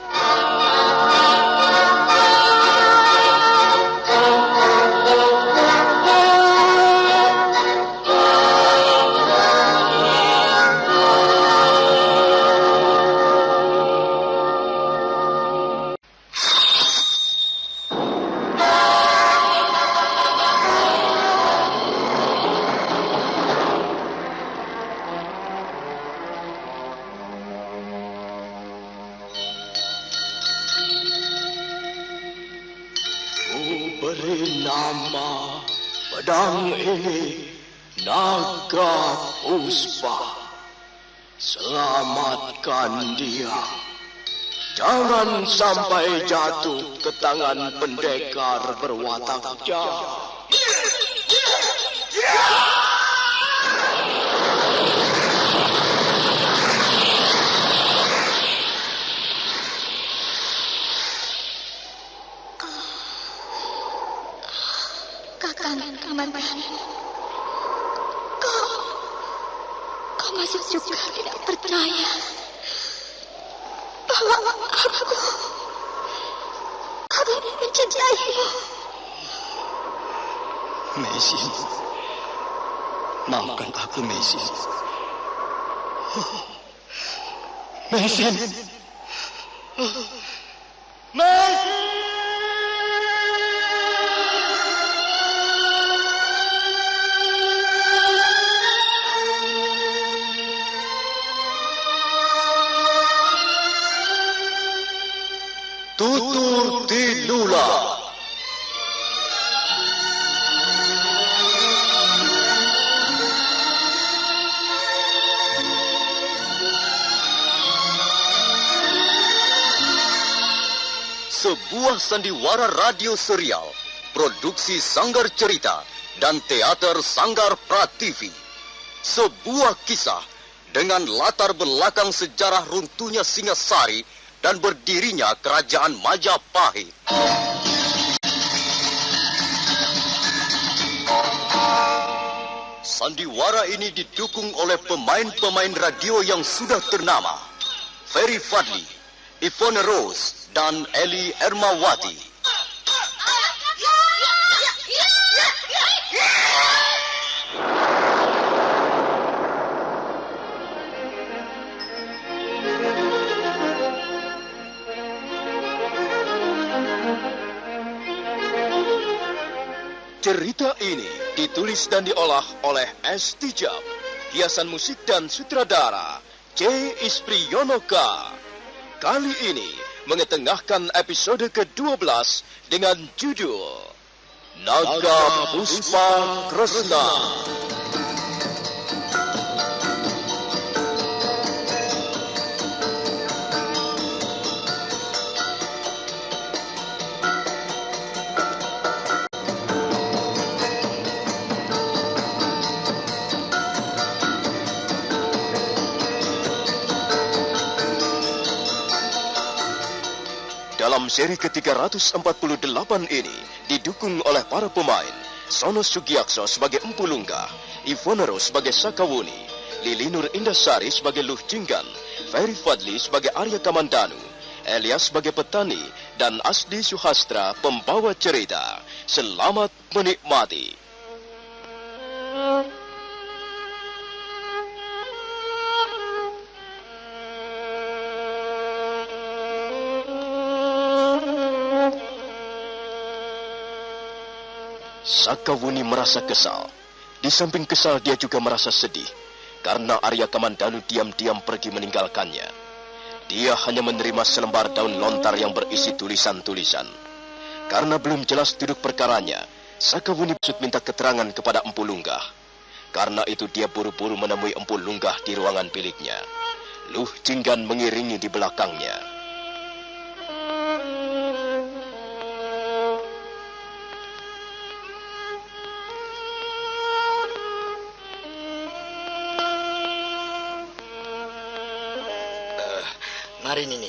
Beri nama pedang ini Naga Puspa. Selamatkan dia. Jangan sampai jatuh ke tangan pendekar berwatak jahat. Kakang Kamandanu, kau masih juga tidak percaya bahwa aku mencintaimu. Mesin, maafkan aku, Mesin. Mesin. Mesin. Tutur Tinula. Sebuah sandiwara radio serial, produksi Sanggar Cerita dan Teater Sanggar Prativi. Sebuah kisah dengan latar belakang sejarah runtuhnya Singasari dan berdirinya Kerajaan Majapahit. Sandiwara ini didukung oleh pemain-pemain radio yang sudah ternama, Ferry Fadli, Ivone Rose, dan Eli Ermawati. Cerita ini ditulis dan diolah oleh S. Tijab, hiasan musik dan sutradara C. Ispriyonoka. Kali ini mengetengahkan episode ke-12 dengan judul Naga Puspa Kresna. Dalam seri ke-348 ini didukung oleh para pemain Sono Sugiakso sebagai Empu Lunggah, Ivone Rose sebagai Sakawuni, Lilinur Indasari sebagai Luh Jinggan, Ferry Fadli sebagai Arya Kamandanu, Elias sebagai petani, dan Asdi Suhastra pembawa cerita. Selamat menikmati. Sakawuni merasa kesal. Di samping kesal dia juga merasa sedih karena Arya Kamandanu diam-diam pergi meninggalkannya. Dia hanya menerima selembar daun lontar yang berisi tulisan-tulisan. Karena belum jelas duduk perkaranya, Sakawuni maksud minta keterangan kepada Empu Lunggah. Karena itu dia buru-buru menemui Empu Lunggah di ruangan biliknya. Luh Jinggan mengiringi di belakangnya. Mari Nini,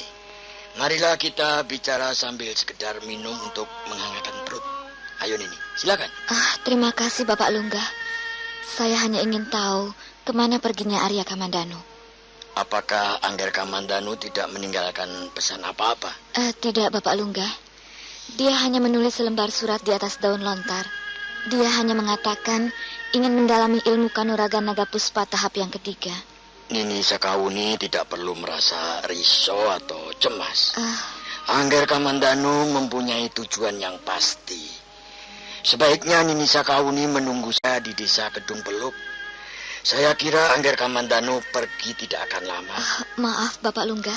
marilah kita bicara sambil sekedar minum untuk menghangatkan perut. Ayo Nini, silakan. Terima kasih Bapak Lungga. Saya hanya ingin tahu kemana perginya Arya Kamandanu. Apakah Angger Kamandanu tidak meninggalkan pesan apa-apa? Tidak Bapak Lungga. Dia hanya menulis selembar surat di atas daun lontar. Dia hanya mengatakan ingin mendalami ilmu kanuragan naga puspa tahap yang ketiga. Nini Sakawuni tidak perlu merasa risau atau cemas. Angger Kamandanu mempunyai tujuan yang pasti. Sebaiknya Nini Sakawuni menunggu saya di desa Kedung Peluk. Saya kira Angger Kamandanu pergi tidak akan lama. Maaf Bapak Lungga,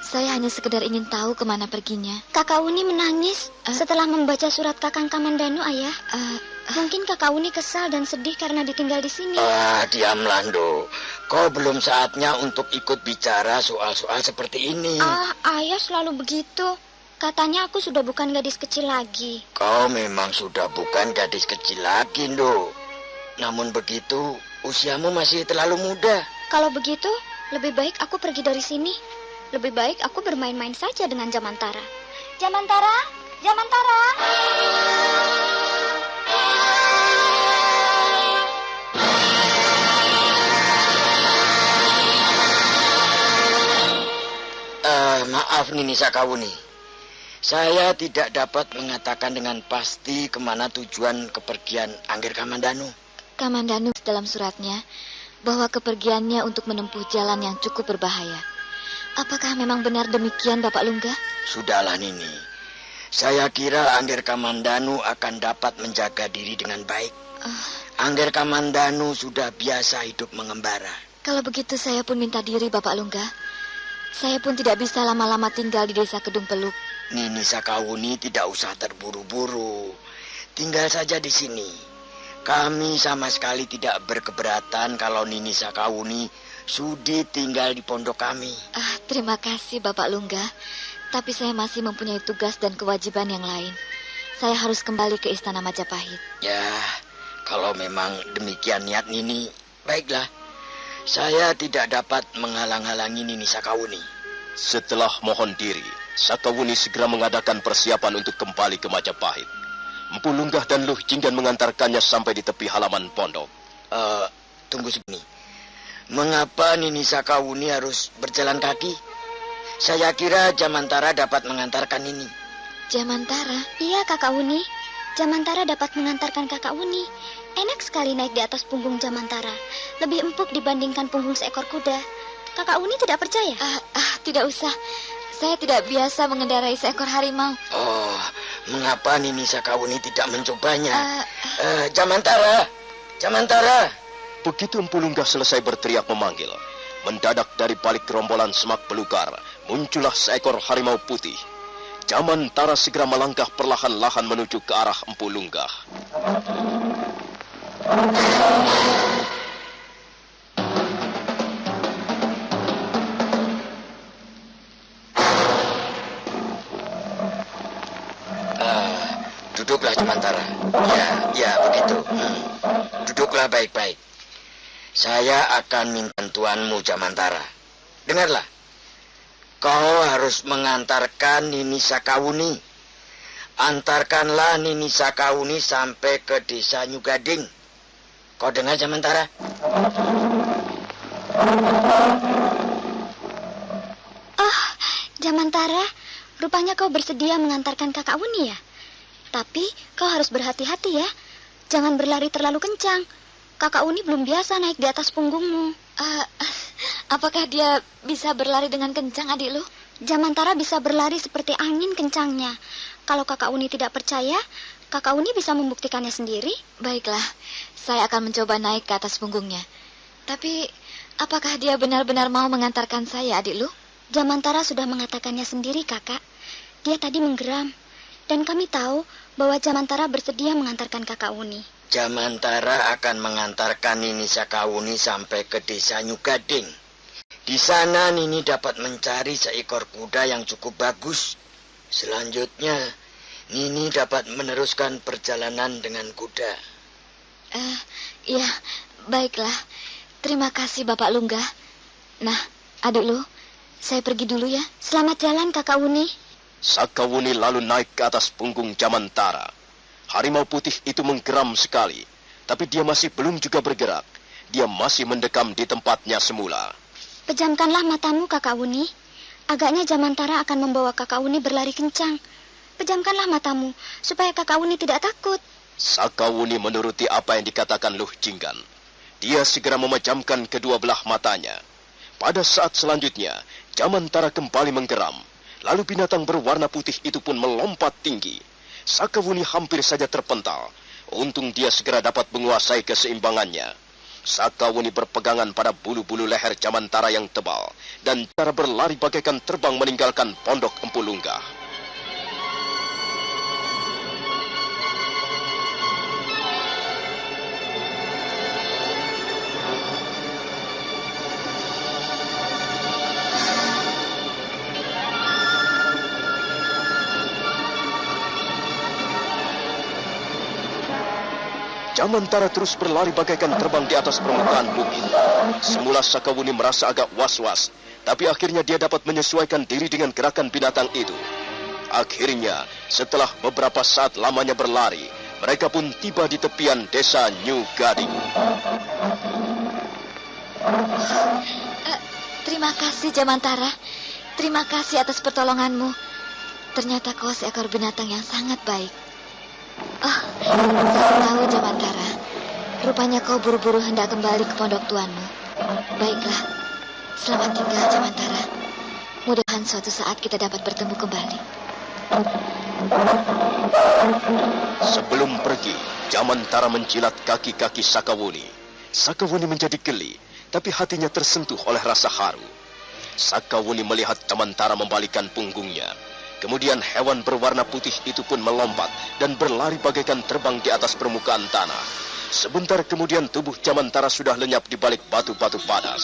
saya hanya sekedar ingin tahu kemana perginya. Kakak Uni menangis setelah membaca surat Kakang Kamandanu, Ayah. Mungkin Kakak Uni kesal dan sedih karena ditinggal di sini. Diamlah, Ndo. Kau belum saatnya untuk ikut bicara soal-soal seperti ini. Ayah selalu begitu. Katanya aku sudah bukan gadis kecil lagi. Kau memang sudah bukan gadis kecil lagi, Ndo. Namun begitu, usiamu masih terlalu muda. Kalau begitu, lebih baik aku pergi dari sini. Lebih baik aku bermain-main saja dengan Jamantara. Jamantara, Jamantara. Maaf Nini Sakawuni. Saya tidak dapat mengatakan dengan pasti kemana tujuan kepergian Angger Kamandanu. Kamandanu dalam suratnya bahwa kepergiannya untuk menempuh jalan yang cukup berbahaya. Apakah memang benar demikian Bapak Lungga? Sudahlah Nini. Saya kira Angger Kamandanu akan dapat menjaga diri dengan baik. Angger Kamandanu sudah biasa hidup mengembara. Kalau begitu saya pun minta diri Bapak Lungga. Saya pun tidak bisa lama-lama tinggal di desa Kedung Peluk. Nini Sakawuni tidak usah terburu-buru. Tinggal saja di sini. Kami sama sekali tidak berkeberatan kalau Nini Sakawuni sudi tinggal di pondok kami. Terima kasih Bapak Lungga. Tapi saya masih mempunyai tugas dan kewajiban yang lain. Saya harus kembali ke Istana Majapahit. Ya, kalau memang demikian niat Nini, baiklah. Saya tidak dapat menghalang-halangi Nini Sakawuni. Setelah mohon diri, Sakawuni segera mengadakan persiapan untuk kembali ke Majapahit. Empu Lunggah dan Luh Jinggan mengantarkannya sampai di tepi halaman pondok. Tunggu segini. Mengapa Nini Sakawuni harus berjalan kaki? Saya kira Jamantara dapat mengantarkan Nini. Jamantara? Iya, Kakak Uni. Jamantara dapat mengantarkan Kakak Uni. Enak sekali naik di atas punggung Jamantara. Lebih empuk dibandingkan punggung seekor kuda. Kakak Uni tidak percaya? Tidak usah. Saya tidak biasa mengendarai seekor harimau. Mengapa Nini Sakawuni tidak mencobanya? Jamantara! Jamantara! Begitu Empu Lunggah selesai berteriak memanggil, mendadak dari balik gerombolan semak belukar muncullah seekor harimau putih. Jamantara segera melangkah perlahan-lahan menuju ke arah Empu Lunggah. Duduklah Jamantara. Ya, begitu. Duduklah baik-baik. Saya akan minta bantuanmu Jamantara. Dengarlah. Kau harus mengantarkan Nini Sakawuni. Antarkanlah Nini Sakawuni sampai ke desa Nyugading. Kau dengar Jamantara? Jamantara, rupanya kau bersedia mengantarkan Kakak Uni ya? Tapi kau harus berhati-hati ya. Jangan berlari terlalu kencang. Kakak Uni belum biasa naik di atas punggungmu. Apakah dia bisa berlari dengan kencang, adik Lu? Jamantara bisa berlari seperti angin kencangnya. Kalau Kakak Uni tidak percaya, Kakak Uni bisa membuktikannya sendiri. Baiklah, saya akan mencoba naik ke atas punggungnya. Tapi, apakah dia benar-benar mau mengantarkan saya, adik Lu? Jamantara sudah mengatakannya sendiri, Kakak. Dia tadi menggeram. Dan kami tahu bahwa Jamantara bersedia mengantarkan Kakak Uni. Jamantara akan mengantarkan Nini Sakawuni sampai ke desa Nyugading. Di sana Nini dapat mencari seekor kuda yang cukup bagus. Selanjutnya, Nini dapat meneruskan perjalanan dengan kuda. Ya, baiklah. Terima kasih Bapak Lungga. Nah, adik lu, saya pergi dulu ya. Selamat jalan Kakak Wuni. Sakawuni lalu naik ke atas punggung Jamantara. Harimau putih itu menggeram sekali, tapi dia masih belum juga bergerak. Dia masih mendekam di tempatnya semula. Pejamkanlah matamu, Kakak Wuni. Agaknya Jamantara akan membawa Kakak Wuni berlari kencang. Pejamkanlah matamu, supaya Kakak Wuni tidak takut. Sakawuni menuruti apa yang dikatakan Luh Jinggan. Dia segera memejamkan kedua belah matanya. Pada saat selanjutnya, Jamantara kembali menggeram. Lalu binatang berwarna putih itu pun melompat tinggi. Sakawuni hampir saja terpental. Untung dia segera dapat menguasai keseimbangannya. Sakawuni berpegangan pada bulu-bulu leher Jamantara yang tebal. Dan cara berlari bagaikan terbang meninggalkan pondok Empu Lungga. Jamantara terus berlari bagaikan terbang di atas permukaan bukit. Semula Sakawuni merasa agak was-was, tapi akhirnya dia dapat menyesuaikan diri dengan gerakan binatang itu. Akhirnya, setelah beberapa saat lamanya berlari, mereka pun tiba di tepian desa New Gading. Terima kasih Jamantara. Terima kasih atas pertolonganmu. Ternyata kau seekor binatang yang sangat baik. Saya tahu Jamantara. Rupanya kau buru-buru hendak kembali ke pondok tuanmu. Baiklah, selamat tinggal Jamantara. Mudah-mudahan suatu saat kita dapat bertemu kembali. Sebelum pergi, Jamantara menjilat kaki-kaki Sakawuni. Sakawuni menjadi geli, tapi hatinya tersentuh oleh rasa haru. Sakawuni melihat Jamantara membalikkan punggungnya. Kemudian hewan berwarna putih itu pun melompat dan berlari bagaikan terbang di atas permukaan tanah. Sebentar kemudian tubuh Jamantara sudah lenyap di balik batu-batu padas.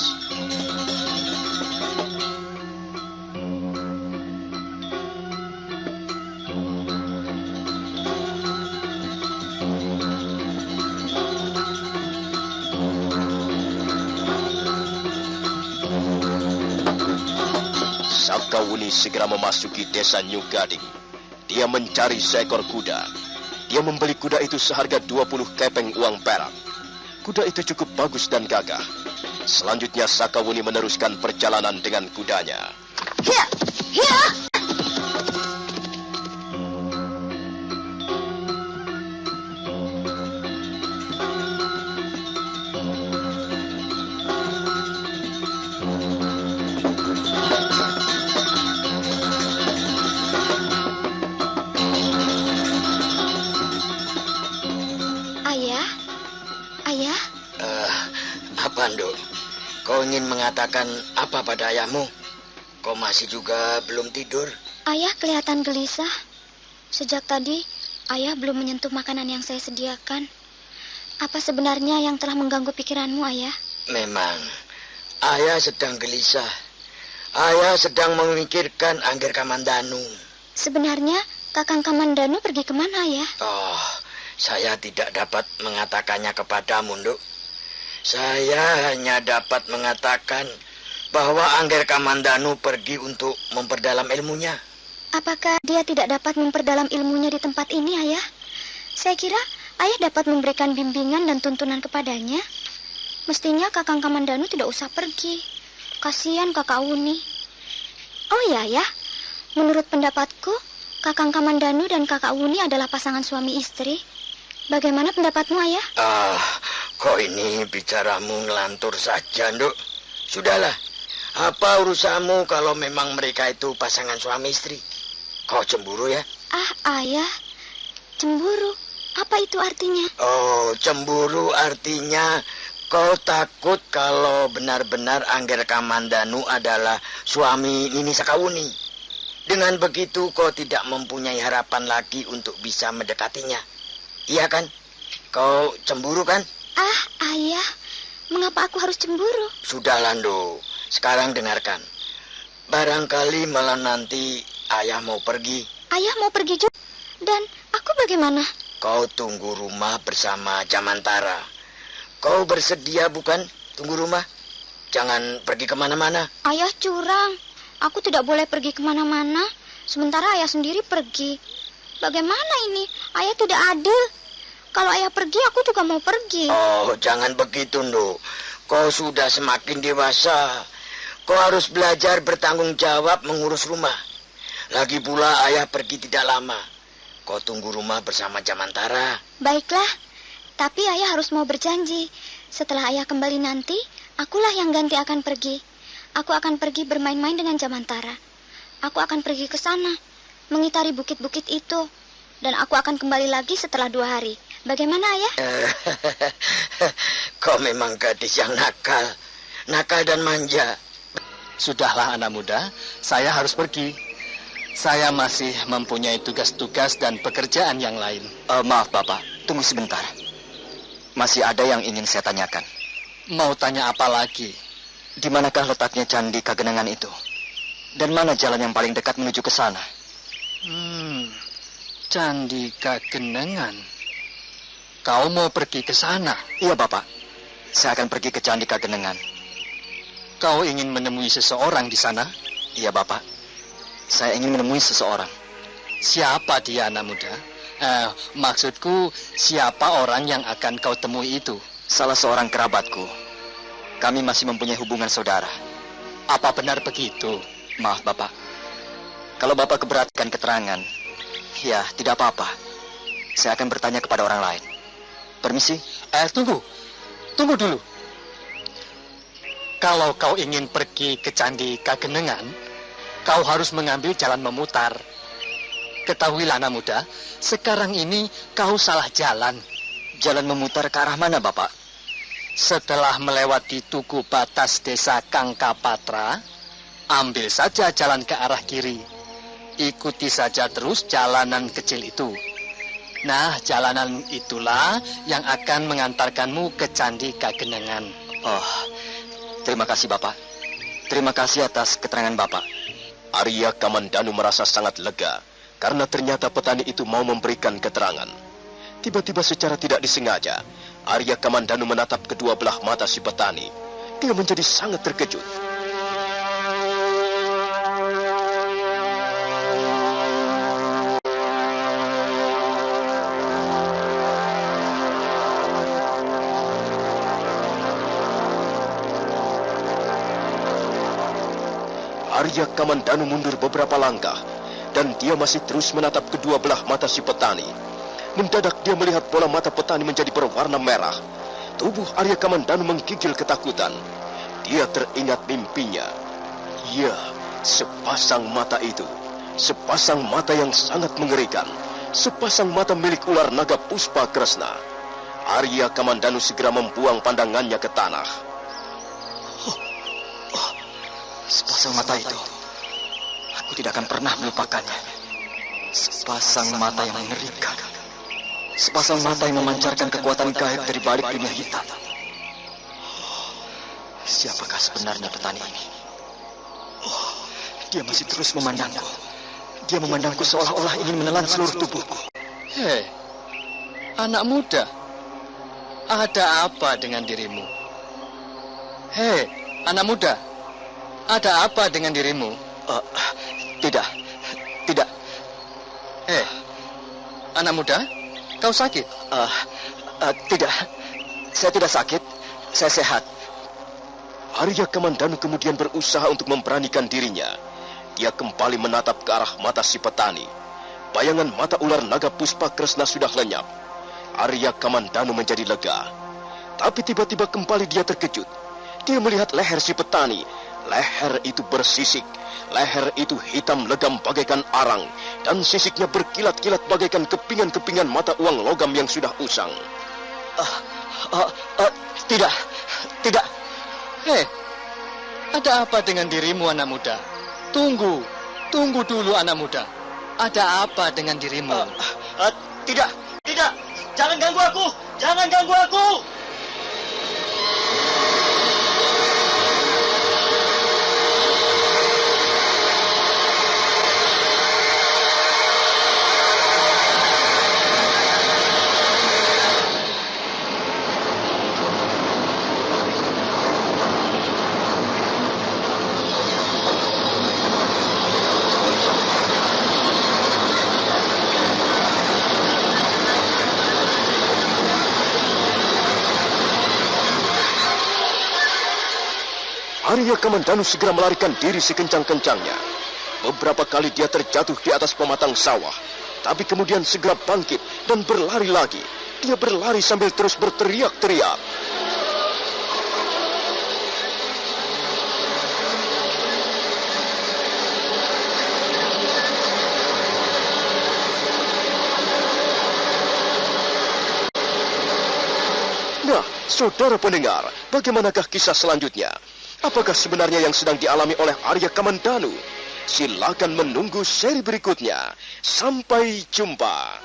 Sakawuni segera memasuki desa New Gading. Dia mencari seekor kuda. Dia membeli kuda itu seharga 20 kepeng uang perak. Kuda itu cukup bagus dan gagah. Selanjutnya Sakawuni meneruskan perjalanan dengan kudanya. Hiya! Hiya! Kau ingin mengatakan apa pada ayahmu? Kau masih juga belum tidur? Ayah kelihatan gelisah. Sejak tadi, ayah belum menyentuh makanan yang saya sediakan. Apa sebenarnya yang telah mengganggu pikiranmu, ayah? Memang, ayah sedang gelisah. Ayah sedang memikirkan Angger Kamandanu. Sebenarnya, Kakang Kamandanu pergi kemana, ayah? Oh, saya tidak dapat mengatakannya kepadamu, Nduk. Saya hanya dapat mengatakan bahwa Angger Kamandanu pergi untuk memperdalam ilmunya. Apakah dia tidak dapat memperdalam ilmunya di tempat ini, ayah? Saya kira ayah dapat memberikan bimbingan dan tuntunan kepadanya. Mestinya Kakang Kamandanu tidak usah pergi. Kasihan Kakak Wuni. Oh iya, ayah. Menurut pendapatku, Kakang Kamandanu dan Kakak Wuni adalah pasangan suami istri. Bagaimana pendapatmu, ayah? Kok ini bicaramu ngelantur saja, Nduk. Sudahlah, apa urusanmu kalau memang mereka itu pasangan suami istri? Kau cemburu ya? Ayah, cemburu? Apa itu artinya? Oh, cemburu artinya kau takut kalau benar-benar Angger Kamandanu adalah suami Nini Sakawuni. Dengan begitu kau tidak mempunyai harapan lagi untuk bisa mendekatinya. Iya kan? Kau cemburu kan? Ayah, mengapa aku harus cemburu? Sudahlah, Nduk. Sekarang dengarkan. Barangkali malam nanti ayah mau pergi. Ayah mau pergi juga. Dan aku bagaimana? Kau tunggu rumah bersama Jamantara. Kau bersedia bukan tunggu rumah? Jangan pergi kemana-mana. Ayah curang. Aku tidak boleh pergi kemana-mana. Sementara ayah sendiri pergi. Bagaimana ini? Ayah tidak adil. Kalau ayah pergi, aku juga mau pergi. Oh, jangan begitu, Nduk. Kau sudah semakin dewasa. Kau harus belajar bertanggung jawab mengurus rumah. Lagi pula ayah pergi tidak lama. Kau tunggu rumah bersama Jamantara. Baiklah. Tapi ayah harus mau berjanji. Setelah ayah kembali nanti, akulah yang ganti akan pergi. Aku akan pergi bermain-main dengan Jamantara. Aku akan pergi ke sana, mengitari bukit-bukit itu. Dan aku akan kembali lagi setelah 2 hari. Bagaimana, ayah? Kau memang gadis yang nakal. Nakal dan manja. Sudahlah anak muda, saya harus pergi. Saya masih mempunyai tugas-tugas dan pekerjaan yang lain. Maaf Bapak, tunggu sebentar. Masih ada yang ingin saya tanyakan. Mau tanya apa lagi? Di manakah letaknya Candi Kagenangan itu? Dan mana jalan yang paling dekat menuju ke sana? Candi Kagenangan. Kau mau pergi ke sana? Iya Bapak, saya akan pergi ke Candi Kagenangan. Kau ingin menemui seseorang di sana? Iya Bapak, saya ingin menemui seseorang. Siapa dia anak muda? Maksudku, siapa orang yang akan kau temui itu? Salah seorang kerabatku. Kami masih mempunyai hubungan saudara. Apa benar begitu? Maaf Bapak, kalau Bapak keberatan keterangan, ya tidak apa-apa. Saya akan bertanya kepada orang lain. Permisi. Tunggu dulu. Kalau kau ingin pergi ke Candi Kagenangan, kau harus mengambil jalan memutar. Ketahuilah anak muda, sekarang ini kau salah jalan. Jalan memutar ke arah mana Bapak? Setelah melewati tugu batas desa Kangkapatra, ambil saja jalan ke arah kiri. Ikuti saja terus jalanan kecil itu. Nah, jalanan itulah yang akan mengantarkanmu ke Candi Kagenangan. Oh, terima kasih Bapak. Terima kasih atas keterangan Bapak. Arya Kamandanu merasa sangat lega karena ternyata petani itu mau memberikan keterangan. Tiba-tiba secara tidak disengaja, Arya Kamandanu menatap kedua belah mata si petani. Dia menjadi sangat terkejut. Arya Kamandanu mundur beberapa langkah, dan dia masih terus menatap kedua belah mata si petani. Mendadak dia melihat bola mata petani menjadi berwarna merah. Tubuh Arya Kamandanu menggigil ketakutan. Dia teringat mimpinya. Ya, sepasang mata itu. Sepasang mata yang sangat mengerikan. Sepasang mata milik ular naga Puspa Kresna. Arya Kamandanu segera membuang pandangannya ke tanah. Sepasang mata itu, aku tidak akan pernah melupakannya. Sepasang mata yang mengerikan. Sepasang mata yang memancarkan kekuatan gaib dari balik dunia hitam. Siapakah sebenarnya petani ini? Dia masih terus memandangku. Dia memandangku seolah-olah ingin menelan seluruh tubuhku. Hei, anak muda, ada apa dengan dirimu? Hei, anak muda, ada apa dengan dirimu? Tidak. Anak muda, kau sakit? Tidak. Saya tidak sakit. Saya sehat. Arya Kamandanu kemudian berusaha untuk memberanikan dirinya. Dia kembali menatap ke arah mata si petani. Bayangan mata ular naga Puspa Kresna sudah lenyap. Arya Kamandanu menjadi lega. Tapi tiba-tiba kembali dia terkejut. Dia melihat leher si petani. Leher itu bersisik, leher itu hitam legam bagaikan arang, dan sisiknya berkilat-kilat bagaikan kepingan-kepingan mata uang logam yang sudah usang. Tidak. Hei, ada apa dengan dirimu anak muda? Tunggu dulu anak muda. Ada apa dengan dirimu? Tidak. Jangan ganggu aku. Arya Kamandanu segera melarikan diri sekencang-kencangnya. Beberapa kali dia terjatuh di atas pematang sawah, tapi kemudian segera bangkit dan berlari lagi. Dia berlari sambil terus berteriak-teriak. Nah, saudara pendengar, bagaimanakah kisah selanjutnya? Apakah sebenarnya yang sedang dialami oleh Arya Kamandanu? Silakan menunggu seri berikutnya. Sampai jumpa.